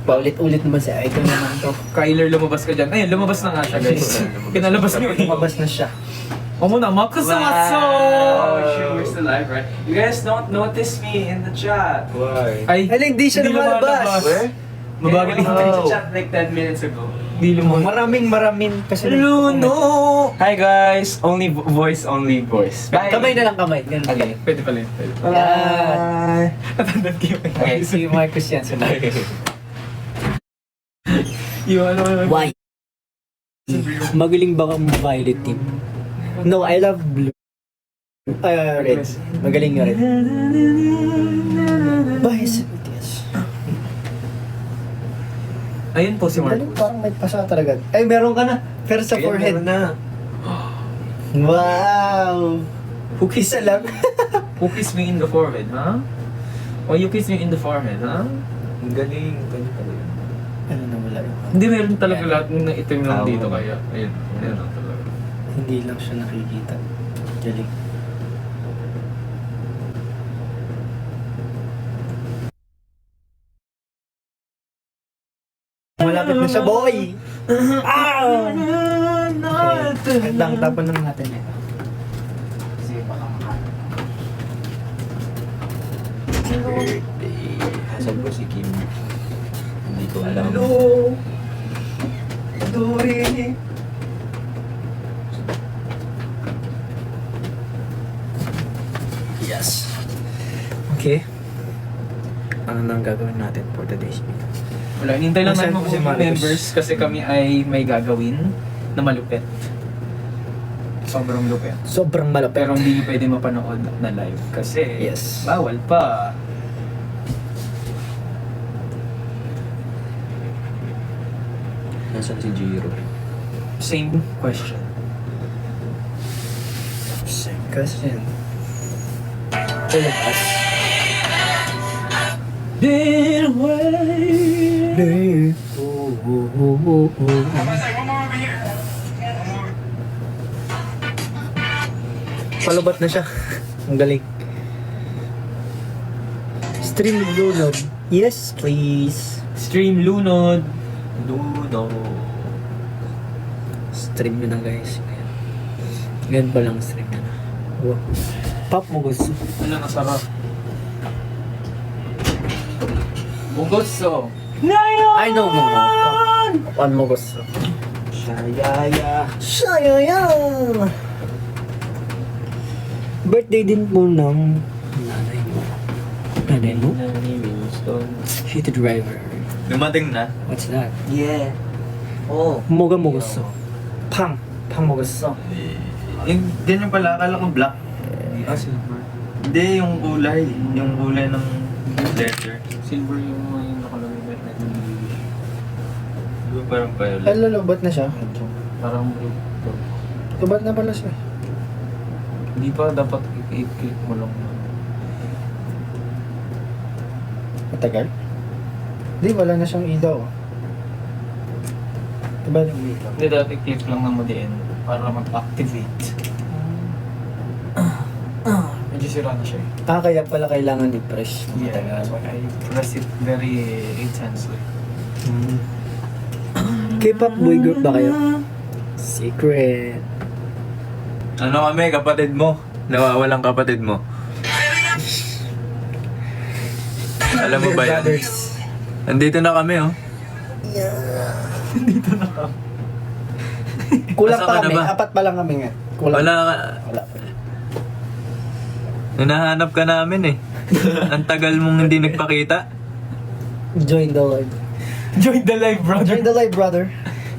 Paulit-ulit naman si Icon naman to. Kyler, lumabas ka dyan. Ayun, lumabas na nga siya, guys. Pinalabas niyo. Lumabas na siya. O muna, makusamatsu! Oh, shoot, we're still live, right? You guys don't notice me in the chat. Why? Ay, Ay, hindi siya lumalabas. Where? Mabagal yung I chat like 10 minutes ago. Hindi lumabas. Maraming kasi. Luno! Hi guys, only voice. Bye. Kamay na lang kamay. Ganun. Okay. Pwede pala yun. Pwede. Bye. Natandaan ko yun. Okay, si Marcus yan. Sunod. Yung ano, Why? Magaling ba kang violet team? No, I love blue. Red. Magaling nga red. Bias BTS. ayun po si Magaling, Marcus. parang may pasa talaga. Ay, meron ka na. Pero sa forehead. na. Wow! Isa lang. Who kissed me in the forehead, ha? Huh? Oh, you kissed me in the forehead, ha? Ang galing. Galing pala yun. Ano na wala yun? Hindi, meron talaga lahat ng itim lang Tama. dito kaya. Ayun, ayun lang talaga. Hindi lang siya nakikita. Galing. Malapit na siya, boy! Ah! Okay. Lang, tapon lang natin ito. Kasi baka makahanap. Birthday. Hasan ko si Kim. Hindi ko alam. Dori. Yes. Okay. Ano nang gagawin natin for today's video? Wala, hinintay lang Nasaan namin po si mga Marcus? members kasi kami ay may gagawin na malupit. Sobrang lupit. Sobrang malapit. Pero hindi pwede mapanood na live kasi Yes. bawal pa. Nasaan si Jiro? Same question. Same question. All of us. Been away. Palubat na siya. Ang galing. Stream download. Yes, please. Stream Lunod. Ludo. Stream yun na guys. Ganyan pa lang stream yun. Wow. Pop mo gusto. Ano nasarap? Bugoso. Ay, no. Pop mo gusto. Shayaya. Sayaya! Birthday din po ng nanay mo. Nanay mo? Nani Winston. City driver. Dumating na? What's that? Yeah. Oh. 뭐가 먹었어? 팡! 팡 먹었어? Yung, ganyan pala, akala ko black. Silver. Hindi, yung kulay. Yung kulay ng letter. Silver yung nakalagay na Di ba parang violet? Ay, lulubat na siya. parang blue. Lubat na pala siya. Hindi pa dapat i-click mo lang. Matagal? Hindi, wala na siyang ilaw. Diba yung ilaw? Hindi, dapat i-click lang ng madiin para mag-activate. Medyo sira na siya eh. Ah, kaya pala kailangan i-press. Yeah, that's why I press it very intensely. K-pop boy group ba kayo? Secret. Ano kami, kapatid mo? Nawawalang kapatid mo. Alam mo ba yan? Brothers. Nandito na kami, oh. Kulang Asa pa ka na kami. ba? Apat pa lang kami nga. Kulang. Wala ka. Wala pa. Hinahanap ka namin eh. Ang tagal mong hindi nagpakita. Join the live. Join the live, brother! Join the live, brother.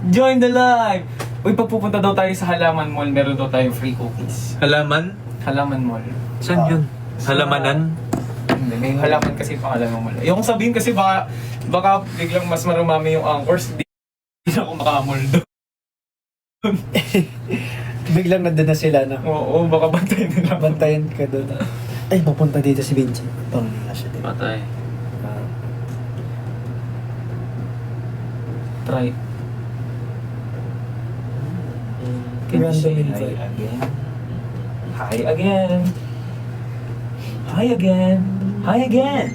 Join the live! Uy, pag pupunta daw tayo sa Halaman Mall, meron daw tayong free cookies. Halaman? Halaman Mall. Saan yun? Halamanan? Hindi, may halaman kasi pangalan ng mall. Yung sabihin kasi baka biglang mas marumami yung anchors, hindi na ako makamall doon. Biglang nandun na sila, no? Oo, baka bantayan nila. Bantayan ka doon. Ay, pupunta dito si Vinci. Pang na siya din. Patay. Try. Can you say hi again? Hi again. Hi again. Hi again.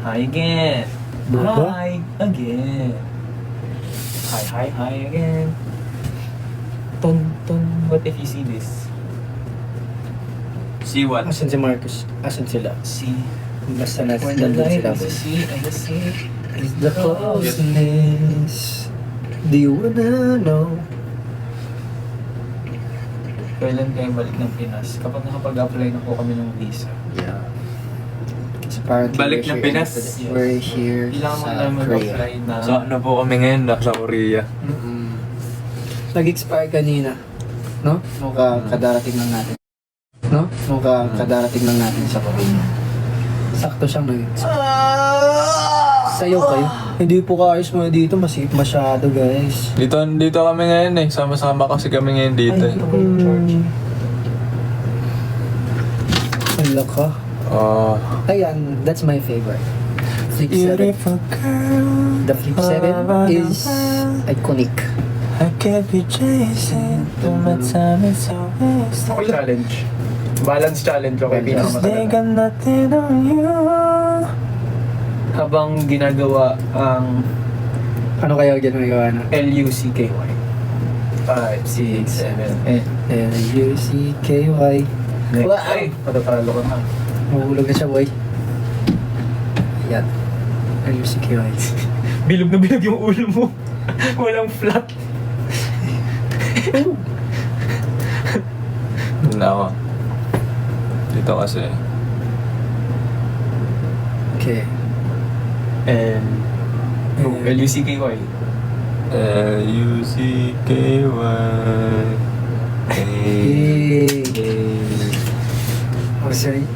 Hi again. Diba? Hi again. Hi again. Ton. What if you see this? See what? Asan si Marcus? Asan sila? See. Basta na When the nandun light sila. is see, I just see. Is the closeness. Do you wanna know? Kailan kayo balik ng Pinas? Kapag nakapag-apply na po kami ng visa. Yeah. Kasi apparently Balik we're ng here Pinas. in- We're here Kailangan mo sa naman Korea. mag-apply na. So ano po kami ngayon? Nasa Korea. Nag-expire kanina. No? Nung kadarating lang natin. No? Nung kadarating lang natin sa Korea. Sakto siyang nag-expire. Sayaw kayo. Hindi po kaayos mo dito. Masipit masyado, guys. Dito kami ngayon eh. Sama-sama kasi kami ngayon dito eh. Ang laka. Oh. Ayan, that's my favorite. Flip 7. The Flip 7 is iconic. I can't be chasing through my time is so wasted. Okay, challenge. Balance challenge, okay, pinakamatagal. got nothing on you. Habang ginagawa ang Ano kaya ginagawa na? LUCKY. 5, 6, 7, 8. L-U-C-K-Y. Next. Wow! Ay, patatalo ka na. Mahulog na siya, boy. Ayan. L-U-C-K-Y. Bilog na bilog yung ulo mo. Walang flat. Nako. Dito kasi. Okay. And LUCKY. L-U-C-K-Y. Yay! Oh, sorry.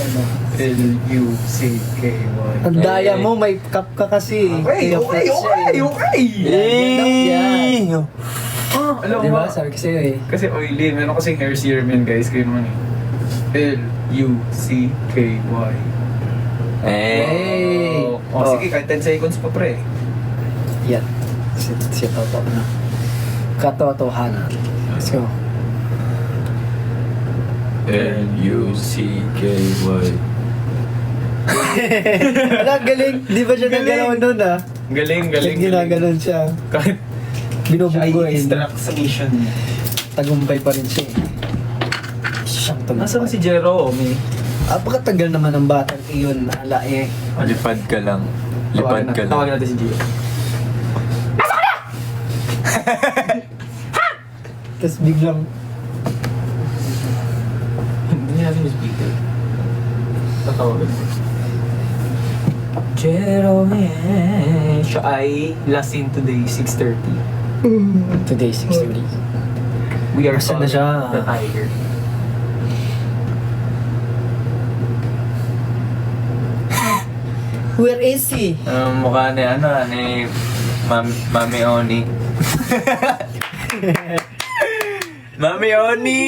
Ano? LUCKY. Ang daya mo, may cup ka kasi. Okay. Yan. Alam mo Diba? ba? Sabi ko sa'yo eh. Kasi oily. Meron kasing hair serum yan, guys. Kayo naman eh. LUCKY. Hey! Oh, sige, kahit 10 seconds pa pre. Yan. Si Toto na. Katotohanan. Let's go. L-U-C-K-Y. Wala, galing. Di ba siya nagalaw nun ah? Galing. Ginaganon siya. Kahit Binubunggo ay eh. distract sa mission. Tagumpay pa rin siya eh. Siyang tagumpay. Nasaan si Jerome? Apakatagal naman ng batang iyon na ala eh. Lipad ka lang. Lipad ka lang. Tawagan natin si Gio. Tapos biglang, Hindi niya natin yung speaker. Tatawagan mo. Jerome. Siya ay last seen today, 6:30. today 6:30. We are Asan na following siya? the tiger. Where is he? Mukha ni ni Mami Oni. Mami Oni!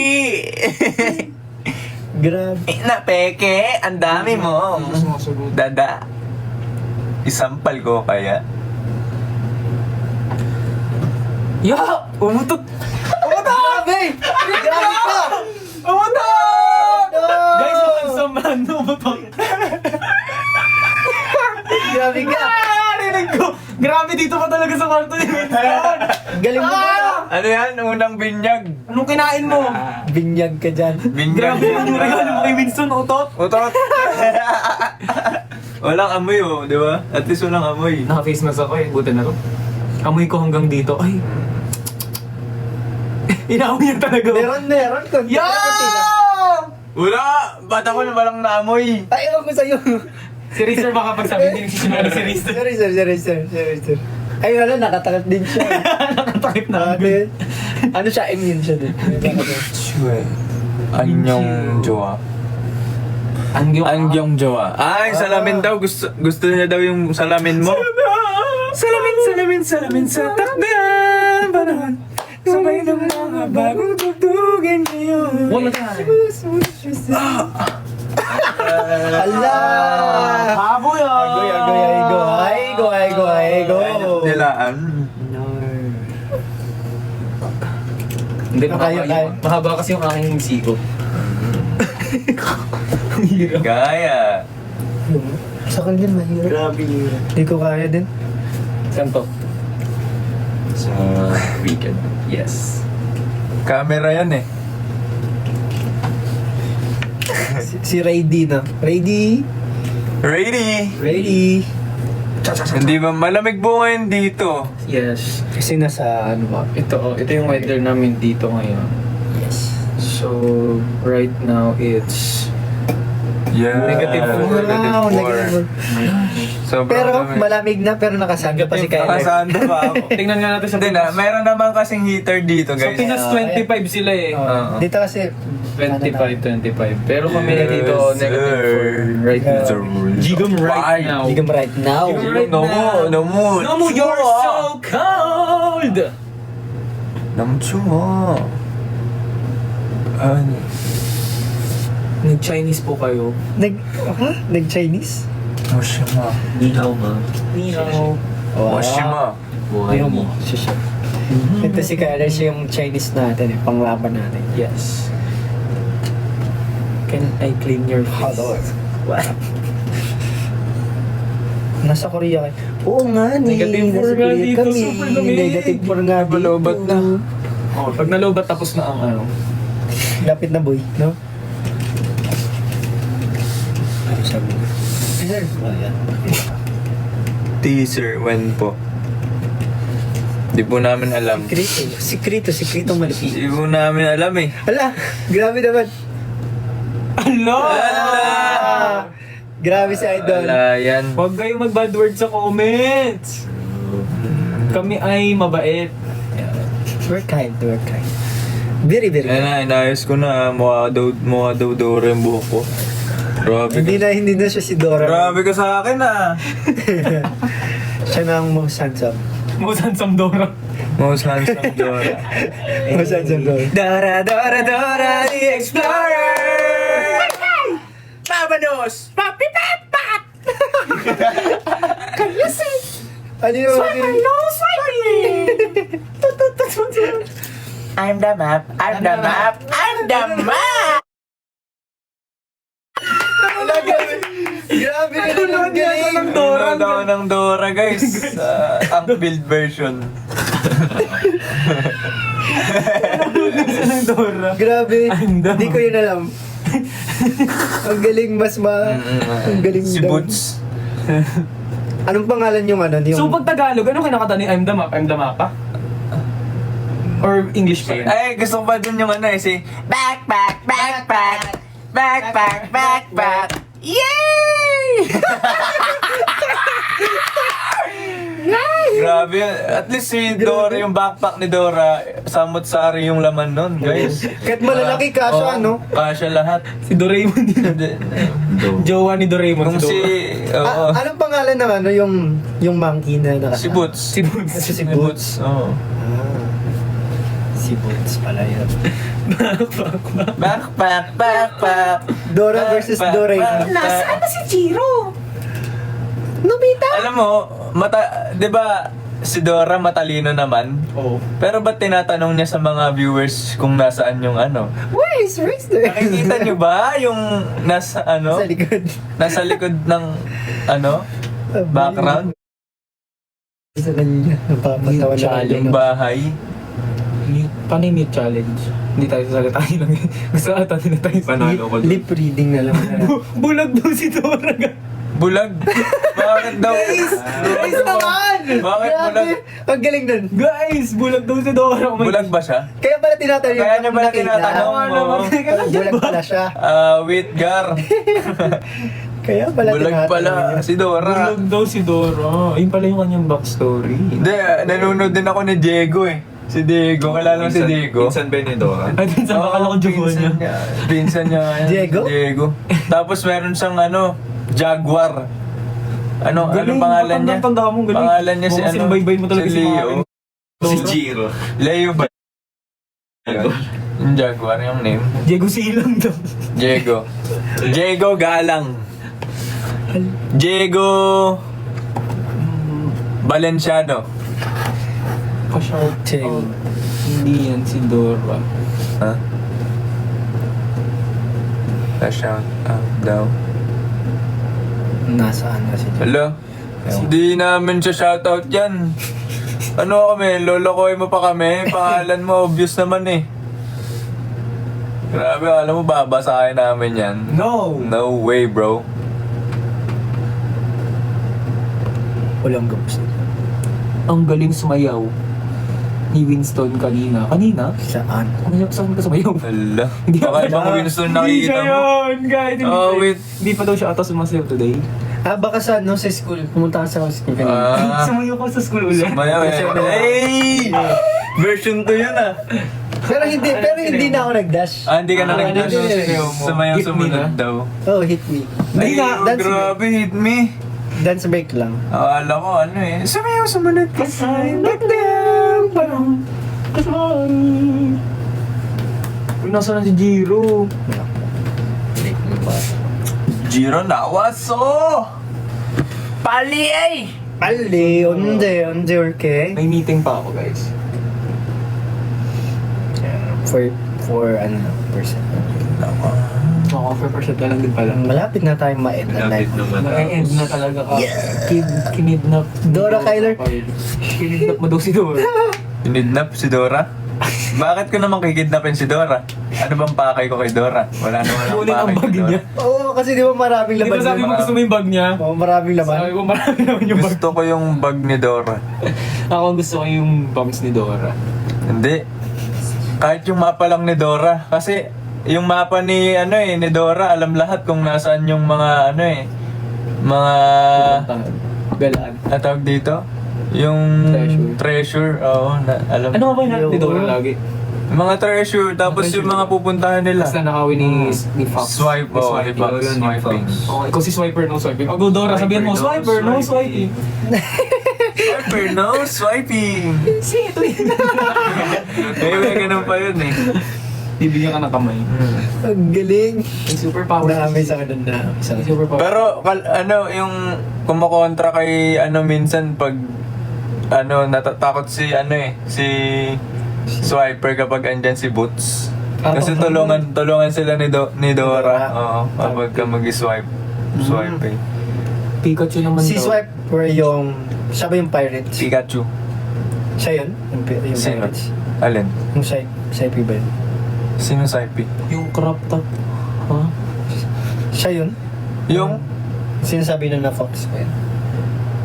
Grabe. Na peke, ang dami mo. Dada. Isampal ko kaya. Ya! Umutot! Grabe! Grabe ka! Umutot! No! Guys, makansaman. Umutot. Grabe ka! Narinig ko! Grabe dito pa talaga sa kwarto ni Winston! Galing mo na! Ano yan? Unang binyag. Anong kinain mo? Binyag ka dyan. Binyag. Grabe yung regalo mo kay Winston, utot! Utot. Walang amoy oh, di ba? At least walang amoy. Naka-face mask ako eh, buti na to. Amoy ko hanggang dito. Ay! Inaamoy niya talaga. Meron. Wala! Ba't ako na walang naamoy? Ay, ewan ko sa'yo. Si Rizer baka pagsabi din nagsisinungaling si Rizer. Sorry, sir. Ay, wala, nakatakot din siya. Nakatakip na. Ano siya, immune siya din. Sure. Anyong jowa. Angyong jowa. Ay, salamin daw. Gusto niya daw yung salamin mo. Salamin sa takdang panahon. Sabay ng mga bagong tugtugin ngayon. One more time. Hala! Haboy Aigo. Nilaan. Hindi, Kaya. mahaba kasi yung aking siko. Gaya. Sa akin din, mahirap. Grabe yun. Hindi ko kaya din. Saan to? Sa weekend. Yes. Camera yan eh. Si Rady na. Rady! Ready? Hindi ba malamig po ngayon dito? Yes. Kasi nasa ano ba? Ito yung weather namin dito ngayon. Yes. So, right now it's Yeah. Negative 4. Wow, negative 4. Sobrang Pero lamig. malamig na, pero nakasando pa si Kyle. Nakasando pa ako. tingnan nga natin sa Hindi na, Pinas. meron naman kasing heater dito, Sa guys. Pinas 25 sila eh. Oo. Dito kasi, 25. Pero kami Yes, dito negative sir. 4 right now. Sir. Jigum right now. Bigam right now. Right No mo, no mo. No mo, you're so cold! Namchu mo. Ano? Nag-Chinese po kayo. Nag-Chinese? Moshima. Ni hao ma. Ni hao. Moshima. Buhay Ayaw ni. mo. Siya. Ito si Kyle, siya yung Chinese natin, panglaban natin. Yes. Can I clean your face? What? Nasa Korea kayo. Oo nga, Negative nasa 4 nga Korea dito, kami. super lamig. Negative 4 nga dito. Malobat na. Oh, pag nalobat tapos na ang ano. Lapit na boy, no? Ano sabi niya? Sir, ayan. Teaser, when po? Di po namin alam. Sikrito malipit. Di po namin alam eh. Hala, grabe naman. Hello! Grabe si Idol. Wala yan. Huwag kayo mag-bad word sa comments. Kami ay mabait. We're kind. Very Yan kind. na, inayos ko na. Mukha daw Dora yung buhok ko. Grabe Hindi na siya si Dora. Grabe ka sa akin ah. Siya na ang most handsome. Musan Samdora. Most handsome Dora. Most handsome Dora. Dora, the Explorer! Mabanos! Papi Papa! Ano yung I'm the map, I'm the map, I'm the map! Grabe ka naman galing. Nanonood ako ng Dora guys. Ang build version. Grabe. Hindi ko yun alam. Ang galing ang galing Si daw. Boots. Anong pangalan yung ano? Yung... So pag Tagalog, ano kinakanta ni I'm the Mapa? Or English pa rin? Ay, gusto ko pa dun yung ano eh, si Backpack, backpack, backpack, backpack. Yay! Grabe, at least si Dora, yung backpack ni Dora, samot-sari yung laman nun, guys. Kahit malalaki kaso Oo, ano? Kasya lahat. Si Doraemon din. Jowa ni Doraemon. Kung si, oo, Anong pangalan ng ano yung monkey na nakasama? si Boots. Si Boots. Si Boots. Oo. Si Boots pala yun. Backpack, backpack. Dora versus Doraemon. Nasaan na si Jiro? Alam mo, di ba si Dora matalino naman? Oo. Pero ba't tinatanong niya sa mga viewers kung nasaan yung ano? Where's the... Nakikita niyo ba yung nasa ano? Sa likod. Nasa likod ng ano? Background? Sa kanya. Napapatawa na Challenge. Yung bahay? Paano yung mute challenge? Hindi tayo sasagatay lang. Gusto ata nila tayo Panalo ko. Lip reading na lang. Bulag daw si Dora. Bulag? Bakit daw? Guys naman! Bakit bulag? Ang galing dun. Guys, bulag daw si Dora. Oh my Bulag ba siya? Kaya pala tinatanong. Kaya niya pala tinatanong mo. Bulag pala siya. Wait, Gar. Kaya pala Bulag pala si Dora. Bulag daw si Dora. Yun pala yung kanyang backstory. Hindi, nanonood din ako ni Diego eh. Si Diego, kilala mo si Diego? Pinsan Benedora. Ay, din sa bakala ko Jubon niya. Pinsan niya. Diego? Diego. Tapos meron siyang Jaguar. Anong pangalan niya? Tanda mo, galing. Pangalan niya si Mukhang sinubaybay mo talaga si si Leo. Si Jiro. Leo ba? Yung Jaguar, yung name. Diego Silang daw. Diego. Diego Galang. Diego Valenciano. Pa-shout Cheng. out. Hindi yan si Dora. Ha? Pa-shout out daw. Nasaan na si Hello? Hindi namin siya shoutout yan. Ano kami? Lolokoy mo pa kami? Pangalan mo, obvious naman eh. Grabe, alam mo, babasahin namin yan. No! No way, bro. Walang ghost. Ang galing sumayaw ni Winston kanina. Kanina? Saan? Saan ka sumayaw? Hala. Hindi Baka pa ibang siya. Winston Hindi nakikita siya mo. yun, guys. Hindi, Oh, pa- wait. Hindi pa daw siya ata sumasayaw today. Baka sa school. Pumunta ka sa school kanina. Ah, Sumayaw ko sa school ulit. sumayaw eh. Hey! Version 2 yun ah. Pero hindi na ako nag-dash. Hindi ka na Ah, nag-dash. hindi, hindi. Sumayaw Hit me sumunod na. daw. Oh, hit me. Ay, Dance grabe, hit me. Dance break lang. Akala ko ano eh. Sumayaw sumunod ka sa Nagdang parang kasari. Uy, nasa na si Jiro? Jiro Nawaso! Pali eh! Pali, onde, orke. May meeting pa ako, guys. For ano, person. Ako, 4% na lang din pala. Malapit na tayo ma-end ang Malapit live. naman. Ma-end na talaga ka. Kinidnap. Dora Kyler. Kinidnap mo daw si Dora. Kinidnap si Dora? Bakit ko naman kikidnapin si Dora? Ano bang pakay ko kay Dora? Wala naman akong Kunin ang pakay bag kay Dora. niya. Oo, kasi di ba maraming Di laman ba sabi mo yun? gusto mo yung bag niya? Oo, maraming laman. Sabi ko marami naman yung bag. Gusto ko yung bag ni Dora. Ako gusto ko yung bangs ni Dora. Hindi. Kahit yung mapa lang ni Dora. Kasi yung mapa ni ni Dora, alam lahat kung nasaan yung mga mga Galaan. natawag dito. Yung treasure. Oo, alam. Ano nga ba yung ni Dora lagi? Mga treasure, tapos yung mga pupuntahan nila. Basta nakawin ni Fox. Swipe, ni Fox, swiping. Okay, ikaw si Swiper, no swiping. Oh, go Dora, sabihin mo, Swiper, no swiping. Swiper, no swiping. Si ito yun. May ganun pa yun eh. Bibigyan ka ng kamay. Ang galing. May superpower. Naamay sa akin na. May superpower. Pero yung kumakontra kay minsan pag natatakot si si Swiper kapag andyan si Boots. Kasi tulungan sila ni Dora. Oo, kapag ka mag-swipe. Swipe eh. Pikachu naman Si daw. Swipe were siya ba yung pirates? Pikachu. Siya yun? Yung Sino? pirates? Alin? Yung Swipe ba yun? Sino Swipe? Yung crop top. Ha? Siya yun? Yung Sinasabi na Fox ba yun?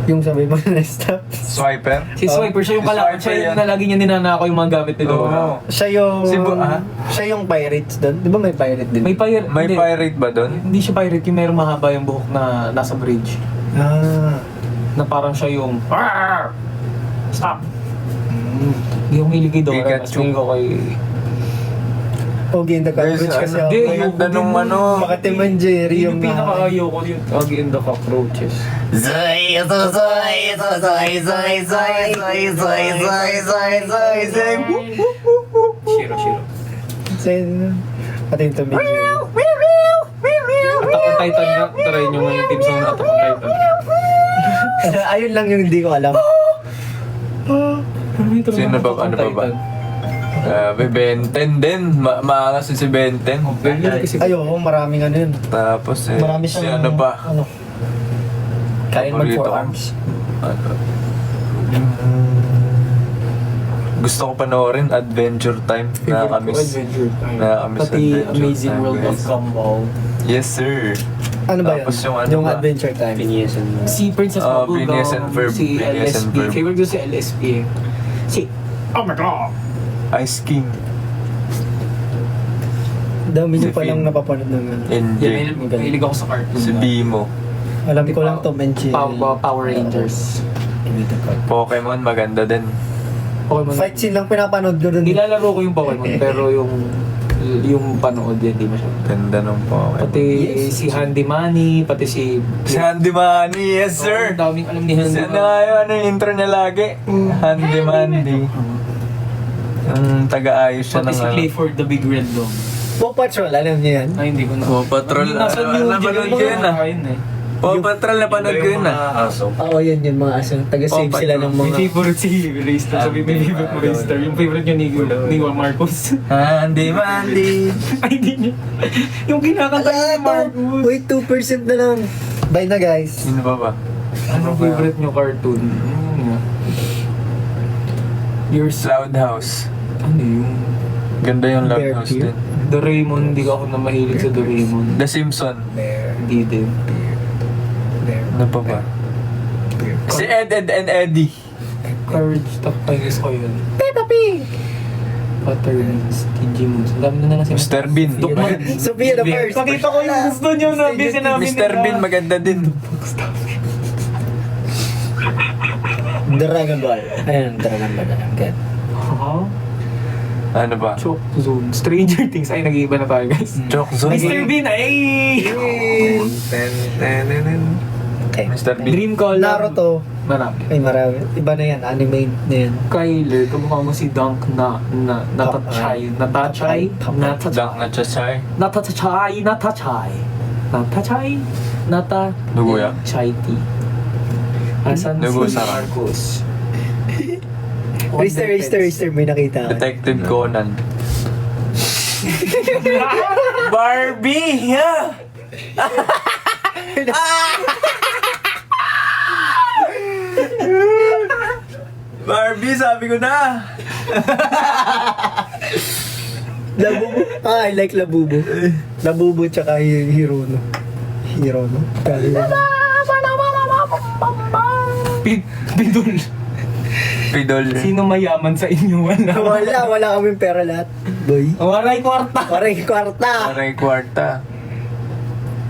Yung sabi mo na stop. Swiper? Si Swiper, siya yung Si kalaban. Swiper Siya yung yan. na lagi niya ninanakaw yung mga gamit ni Dora. Oo. Siya yung... ah? Siya yung pirates doon. Di ba may pirate din? May pirate. May hindi. pirate ba doon? Hindi siya pirate, yung merong mahaba yung buhok na nasa bridge. Ah. Na parang siya yung... Arr! Stop! Hindi ako hilig kay Dora. Mas Pikachu. hilig ko kay... Ogie in the Cockroach kasi ako. Hindi, Yung yung tanong Makati Man Jerry yung yung... pinaka-ayaw ko yung Ogie in the Cockroaches. Shiro. Pati yung Tom and Jerry. Attack on Titan nga. Try nyo nga yung team song na Attack on Titan. Ayun lang yung hindi ko alam. Sino ba? Ano pa ba? Benten din. Maangas si Benten. Ay, oo, maraming ano yun. Tapos Marami si siyang... ano pa? Ano? Kain mag Paborito ko. forearms. Ano? Gusto ko panoorin Adventure Time. Nakakamiss. Adventure Time. Nakakamiss Pati Adventure Amazing Time, World of guys. Gumball. Yes, sir. Ano ba yun? Tapos yung ano yung ba? Adventure Time. Si Princess Bubblegum. Phineas and Ferb. Si Phineas and LSP. Ferb. Favorite ko si LSP. Si... Oh my God! Ice King. Dami Si niyo palang Finn. napapanood ng ano. NJ. Yan, mahilig ako sa cartoon. Si na. Bimo. Alam ko lang Tom and Jerry. Power Rangers. Pokemon maganda din. Pokemon. Fight scene lang pinapanood ko dun. Nilalaro ko yung Pokemon, pero yung panood yan, di masyado. Ganda ng Pokemon. Pati si Handy Manny, pati si... Si Handy Manny, yes sir! Ang daming alam ni Handy Si Manny. ano yung intro niya lagi? Handy Mandy. Yung taga-ayos siya Pati ng si Clifford the Big Red Dog. Paw Patrol, alam niyo yan? Ay, hindi ko na. Paw Patrol, Hindi, nasa New napanood ko yun, ah. Paw Patrol, napanood ko yun aso. Oo, yun yung mga aso. Taga-save Paw sila Patrol. ng May mga... favorite si Raystar. Sabi may favorite mo Raystar. Yung favorite niya ni Juan Marcos. Handy Mandy. Ay, hindi niya. Yung kinakanta niya ni Marcos. Wait, 2% na lang. Bye na guys. Sino ba? Anong favorite niyo cartoon? Ano nga? Your Loud House. Ano yung... Ganda yung Loud Bear House Bear. din. Doraemon, hindi ako na mahilig sa Doraemon. The Simpson. Hindi din. Ano pa ba? Si Ed and Eddie. Courage, top guys ko yun. Peppa Pig! Patterns, Digimon. Ang dami na lang si Mr. Bean. Sophia the first. Pakita ko yung gusto niyo na busy namin. Mr. Bean, maganda din. Dragon Ball. Ayun, Dragon Ball. Good. Huh? Ano ba? Choke Zone. Stranger Things. Ay, nag-iiba na tayo guys. Joke Zone. Mr. Bean, ay! Okay. Mr. Bean. Dream Call. Naruto. Marami. Ay, marami. Iba na yan. Anime na yan. Kyler, kamukha mo si Dunk Natatchay. Natatchay? Dunk na Chachay. Natatchay. Natatchay. Natatchay. Nata... Dugo yan? Chai tea. Asan Dugo si sa- Marcos? Raster, may nakita. Detective Conan. Barbie! Yeah! Barbie, sabi ko na! Labubo. I like Labubo. Labubo tsaka Hirono. Hirono. Bidul. Pidol. Sino mayaman sa inyo? Wala kaming pera lahat. Boy. Waray kwarta. Parang kwarta. Parang kwarta.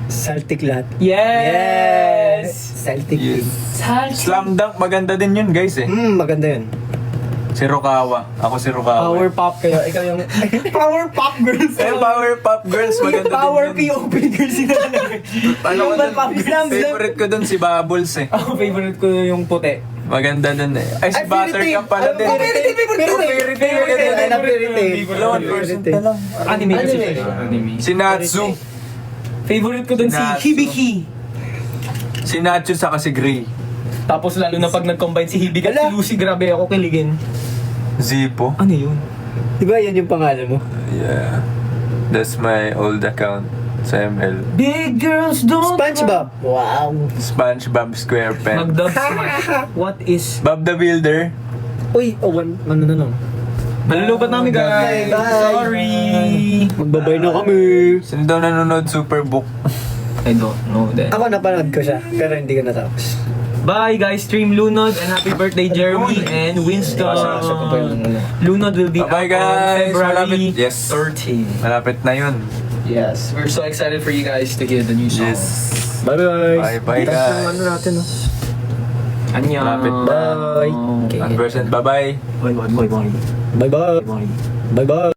Celtic lahat. Yes! Celtic. Yes. Salty. Slam Dunk, maganda din yun guys eh. Maganda yun. Si Rukawa. Ako si Rukawa. Power Pop kayo. Ikaw yung... Power Pop Girls. Eh, Power Pop Girls, maganda Power din yun. POP Girls sila namin. Ano ko dun, Pop Girls. favorite ko dun si Bubbles eh. Ako favorite ko yung puti. Maganda dun eh. Ay, si Buttercup pala din. Wala, 1% na lang. Anime kasi siya. Anime. Si Natsu. Favorite ko dun si Natsu. Hibiki. Si Nacho saka si Gray. Tapos lalo na pag nag-combine si Hibiki at si Lucy, grabe ako kiligin. Zippo. Ano yun? Di ba yan yung pangalan mo? Yeah. That's my old account sa ML. Big girls don't SpongeBob. Wow. SpongeBob SquarePants. Magdub smash. What is... Bob the Builder. Uy, ano na lang. Malulubat namin guys. Bye. Sorry. Magbabay na kami. Sino daw nanonood Superbook? I don't know that. Ako napanood ko siya, pero hindi ko natapos. Bye guys, stream Lunod and happy birthday Jeremy and Winston. Lunod will be Bye, out guys. on February Malapit. Yes. 13. Malapit na yun. Yes, we're so excited for you guys to hear the new song. Yes. Bye bye. Bye-bye guys. Ano natin, no? Annyeong. Malapit na. Bye. Okay. 100%. Bye-bye. Bye bye. Bye bye. Bye-bye. Bye. Bye-bye.